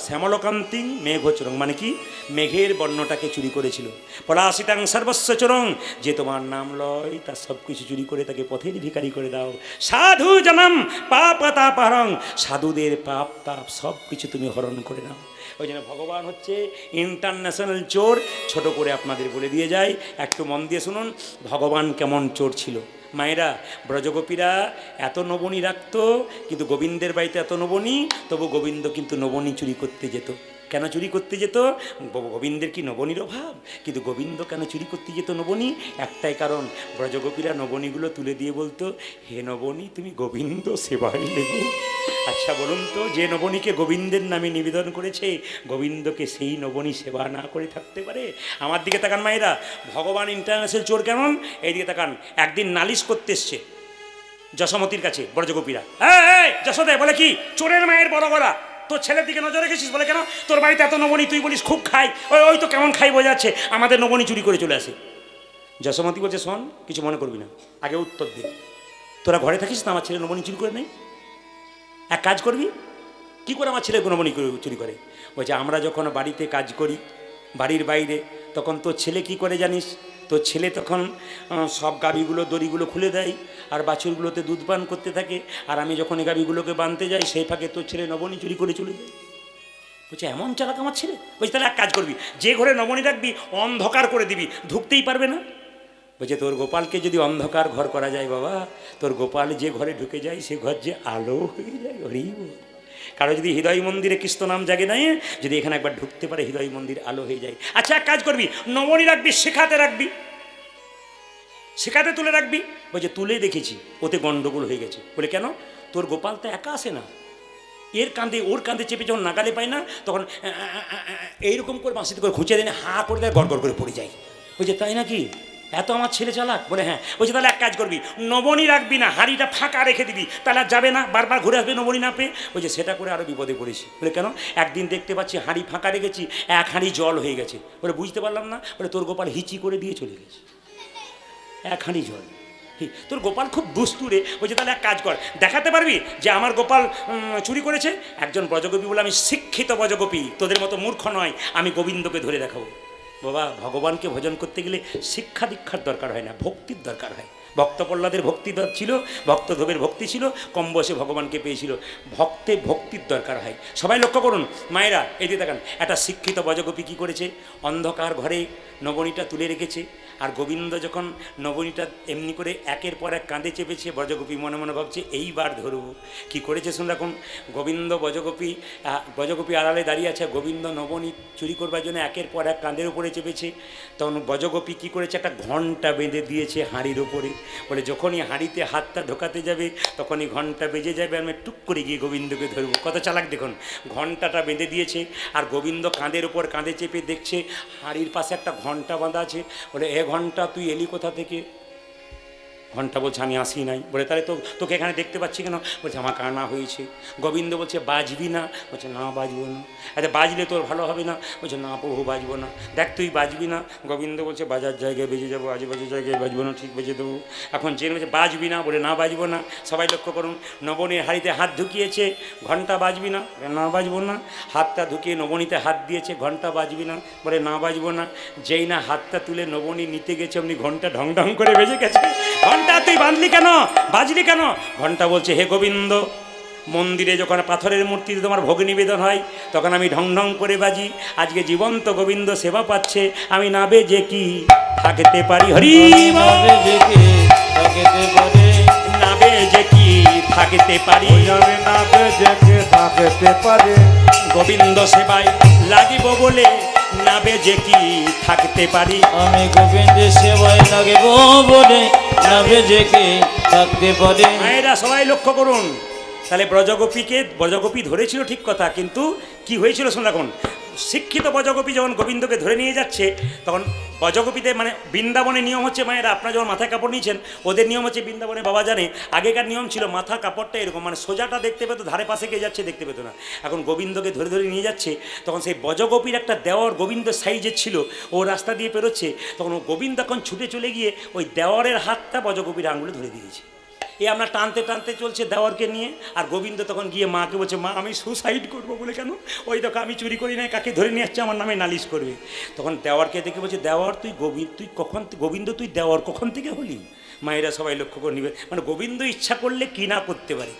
শ্যামলকান্তিং মেঘচুরং, মানে কি? মেঘের বর্ণটাকে চুরি করেছিল। পলাশিতাং সর্বস্ব চুরং, যে তোমার নাম লয় তার সব কিছু চুরি করে তাকে পথের ভিখারি করে দাও। সাধু জনম পাপ তাপহরং, সাধুদের পাপ তাপ সব কিছু তুমি হরণ করে নাও। ওই জন্য ভগবান হচ্ছে ইন্টারন্যাশনাল চোর। ছোট করে আপনাদের বলে দিয়ে যায়, একটু মন দিয়ে শুনুন ভগবান কেমন চোর ছিল। মায়েরা, ব্রজগোপীরা এত নবনী রাখত, কিন্তু গোবিন্দের বাড়িতে এত নবনী, তবু গোবিন্দ কিন্তু নবনী চুরি করতে যেত। কেন চুরি করতে যেত? গোবিন্দের কি নবনীর অভাব? কিন্তু গোবিন্দ কেন চুরি করতে যেত নবনী? একটাই কারণ, ব্রজগোপীরা নবনীগুলো তুলে দিয়ে বলতো, হে নবনী তুমি গোবিন্দ সেবায় লেগো। আচ্ছা বলুন তো, যে নবনীকে গোবিন্দের নামে নিবেদন করেছে, গোবিন্দকে সেই নবনী সেবা না করে থাকতে পারে? আমার দিকে তাকান মায়েরা, ভগবান ইন্টারন্যাশনাল চোর কেমন? এইদিকে তাকান। একদিন নালিশ করতে এসছে যশোমতির কাছে ব্রজগোপীরা। এই যশোদে, বলে কি চোরের মায়ের বড় গলা, তোর ছেলের দিকে নজর রেখেছিস? বলে কেন? তোর বাড়িতে এত নবনী, তুই বলিস খুব খাই। ওই তো কেমন খাই বোঝাচ্ছে, আমাদের নবনী চুরি করে চলে আসে। যশোমতি বলছে, শোন, কিছু মনে করবি না, আগে উত্তর দে। তোরা ঘরে থাকিস না, আমার ছেলে নবনী চুরি করে নেই? এক কাজ করবি, কি করে আমার ছেলে নবনী চুরি করে? বলছে, আমরা যখন বাড়িতে কাজ করি, বাড়ির বাইরে, তখন তোর ছেলে কি করে জানিস? তোর ছেলে তখন সব গাভীগুলো দড়িগুলো খুলে দেয়, আর বাছুরগুলোতে দুধ পান করতে থাকে, আর আমি যখন এই গাভীগুলোকে বাঁধতে যাই, সেই ফাঁকে তোর ছেলে নবনী চুরি করে চলে যায়। বলছে, এমন চালাক আমার ছেলে? বলছে, তাহলে এক কাজ করবি, যে ঘরে নবনী রাখবি অন্ধকার করে দিবি, ঢুকতেই পারবে না। বলছে, তোর গোপালকে যদি অন্ধকার ঘর করা যায় বাবা, তোর গোপাল যে ঘরে ঢুকে যায় সে ঘর যে আলো হয়ে যায়। হরিব, কারো যদি হৃদয় মন্দিরে কৃষ্ণ নাম জাগে নাই, যদি এখানে একবার ঢুকতে পারে, হৃদয় মন্দির আলো হয়ে যায়। আচ্ছা এক কাজ করবি, নবনী রাখবি, শেখাতে রাখবি, শেখাতে তুলে রাখবি। বলছে, তুলে দেখেছি, ওতে গন্ডগোল হয়ে গেছে। বলে কেন? তোর গোপাল তো একা আসে না, এর কাঁধে ওর কাঁধে চেপে যখন নাগালে পায় না, তখন এইরকম করে বাঁশিতে করে খুঁচে দেয়, হা করে দেয়, গড় গড় করে পড়ে যায়। বলছে, তাই নাকি? এত আমার ছেলে চালাক? বলে হ্যাঁ। বলছে, তাহলে এক কাজ করবি, নবনী রাখবি না, হাঁড়িটা ফাঁকা রেখে দিবি, তাহলে আর যাবে না, বারবার ঘুরে আসবে নবনী না পেয়ে। বলছে, সেটা করে আরও বিপদে পড়েছি। বলে কেন? একদিন দেখতে পাচ্ছি হাঁড়ি ফাঁকা রেখেছি, এক হাঁড়ি জল হয়ে গেছে। বলে বুঝতে পারলাম না। বলে, তোর গোপাল হিচি করে দিয়ে চলে গেছে, এক হাঁড়ি জল। তোর গোপাল খুব দুষ্টু রে। বলছে, তাহলে এক কাজ কর, দেখাতে পারবি যে আমার গোপাল চুরি করেছে? একজন ব্রজগোপী বলে, আমি শিক্ষিত ব্রজগোপী, তোদের মতো মূর্খ নয়, আমি গোবিন্দকে ধরে দেখাবো। বাবা, ভগবানকে ভজন করতে গেলে শিক্ষা দীক্ষার দরকার হয় না, ভক্তির দরকার হয়। ভক্ত প্রহ্লাদের ভক্তি ছিল, ভক্ত ধোবের ভক্তি ছিল, কম বয়সে ভগবানকে পেয়েছিল। ভক্তে ভক্তির দরকার হয়। সবাই লক্ষ্য করুন মায়েরা, এই দিয়ে দেখান, একটা শিক্ষিত ব্রজগোপী কী করেছে? অন্ধকার ঘরে নবনীটা তুলে রেখেছে, আর গোবিন্দ যখন নবনীটা এমনি করে একের পর এক কাঁধে চেপেছে, ব্রজগোপী মনে মনে ভাবছে এইবার ধরবো। কী করেছে শুন রাখুন। গোবিন্দ ব্রজগোপী আড়ালে দাঁড়িয়ে আছে, গোবিন্দ নবনী চুরি করবার জন্য একের পর এক কাঁধের উপরে চেপেছে। তখন ব্রজগোপী কী করেছে? একটা ঘণ্টা বেঁধে দিয়েছে হাঁড়ির ওপরে। বলে, যখনই হাঁড়িতে হাতটা ঢোকাতে যাবে তখনই ঘণ্টা বেজে যাবে, আমি টুক করে গিয়ে গোবিন্দকে ধরবো। কত চালাক দেখুন, ঘণ্টাটা বেঁধে দিয়েছে, আর গোবিন্দ কাঁধের ওপর কাঁধে চেপে দেখছে হাঁড়ির পাশে একটা ঘণ্টা বাঁধা আছে। বলে, এ ঘন্টা তুই এলি কোথা থেকে? ঘন্টা বলছে আমি আসি নাই। বলে তাহলে তো তোকে এখানে দেখতে পাচ্ছি কেন? বলছে আমার কান্না হয়েছে। গোবিন্দ বলছে বাজবি না? বলছে না বাজবো না। আচ্ছা বাজলে তোর ভালো হবে না? বলছে না প্রভু বাজবো না। দেখ তুই বাজবি না। গোবিন্দ বলছে বাজার জায়গায় বেজে যাবো, আজেবাজে জায়গায় বাজবো না, ঠিক বেজে দেবো। এখন জেনে বলছে বাজবি না, বলে না বাজবো না। সবাই লক্ষ্য করুন, নবনীর হাড়িতে হাত ঢুকিয়েছে, ঘন্টা বাজবি না, না বাজবো না। হাতটা ঢুকিয়ে নবনীতে হাত দিয়েছে, ঘন্টা বাজবি না, বলে না বাজবো না। যেই না হাতটা তুলে নবনী নিতে গেছে অমনি ঘন্টা ঢং ঢং করে বেজে গেছে। ঘন্টা তুই বাঁধলি কেন, বাজলি কেন? ঘন্টা বলছে হে গোবিন্দ, মন্দিরে যখন পাথরের মূর্তিতে তোমার ভোগ নিবেদন হয় তখন আমি ঢং ঢং করে বাজি। আজকে জীবন্ত গোবিন্দ সেবা পাচ্ছে, আমি না বেজে কি থাকতে পারি? হরি না বেজে কি থাকতে পারে, না বেজে কি থাকতে পারি, আমি না বেজে কি থাকতে পারে। গোবিন্দ সেবায় লাগিব বলে না বেজে কি থাকতে পারি। আমি গোবিন্দের সেবায় লাগিব বলে না বেজে কি থাকতে পারে। মায়েরা সবাই লক্ষ্য করুন, তাহলে ব্রজগোপী ধরেছিল ঠিক কথা, কিন্তু কি হয়েছিল শুনুন। এখন শিক্ষিত ব্রজগোপী যখন গোবিন্দকে ধরে নিয়ে যাচ্ছে তখন ব্রজগোপীতে মানে বৃন্দাবনের নিয়ম হচ্ছে, মায়েরা আপনারা যখন মাথায় কাপড় নিয়েছেন ওদের নিয়ম হচ্ছে বৃন্দাবনে বাবা জানে আগেকার নিয়ম ছিল মাথা কাপড়টা এরকম মানে সোজাটা দেখতে পেতো, ধারে পাশে কে যাচ্ছে দেখতে পেতো না। এখন গোবিন্দকে ধরে ধরে নিয়ে যাচ্ছে তখন সেই ব্রজগোপীর একটা দেওয়ার গোবিন্দ সাইজের ছিল, ও রাস্তা দিয়ে পেরোচ্ছে, তখন ও গোবিন্দ এখন ছুটে চলে গিয়ে ওই দেওয়ারের হাতটা ব্রজগোপীর আঙুলে ধরে দিয়েছে। আমরা টানতে টানতে চলছে দেওয়ারকে নিয়ে, আর গোবিন্দ তখন গিয়ে মাকে বলছে মা আমি সুসাইড করবো। বলে কেন? ওই দেখো আমি চুরি করি নাই, কাকে ধরে নিয়ে আসছে আমার নামে নালিশ করবে। তখন দেওয়ারকে দেখে বলছে দেওয়ার তুই গোবিন্দ তুই দেওয়ার কখন থেকে হলি? মায়েরা সবাই লক্ষ্য করে নিবে, মানে গোবিন্দ ইচ্ছা করলে কি না করতে পারে।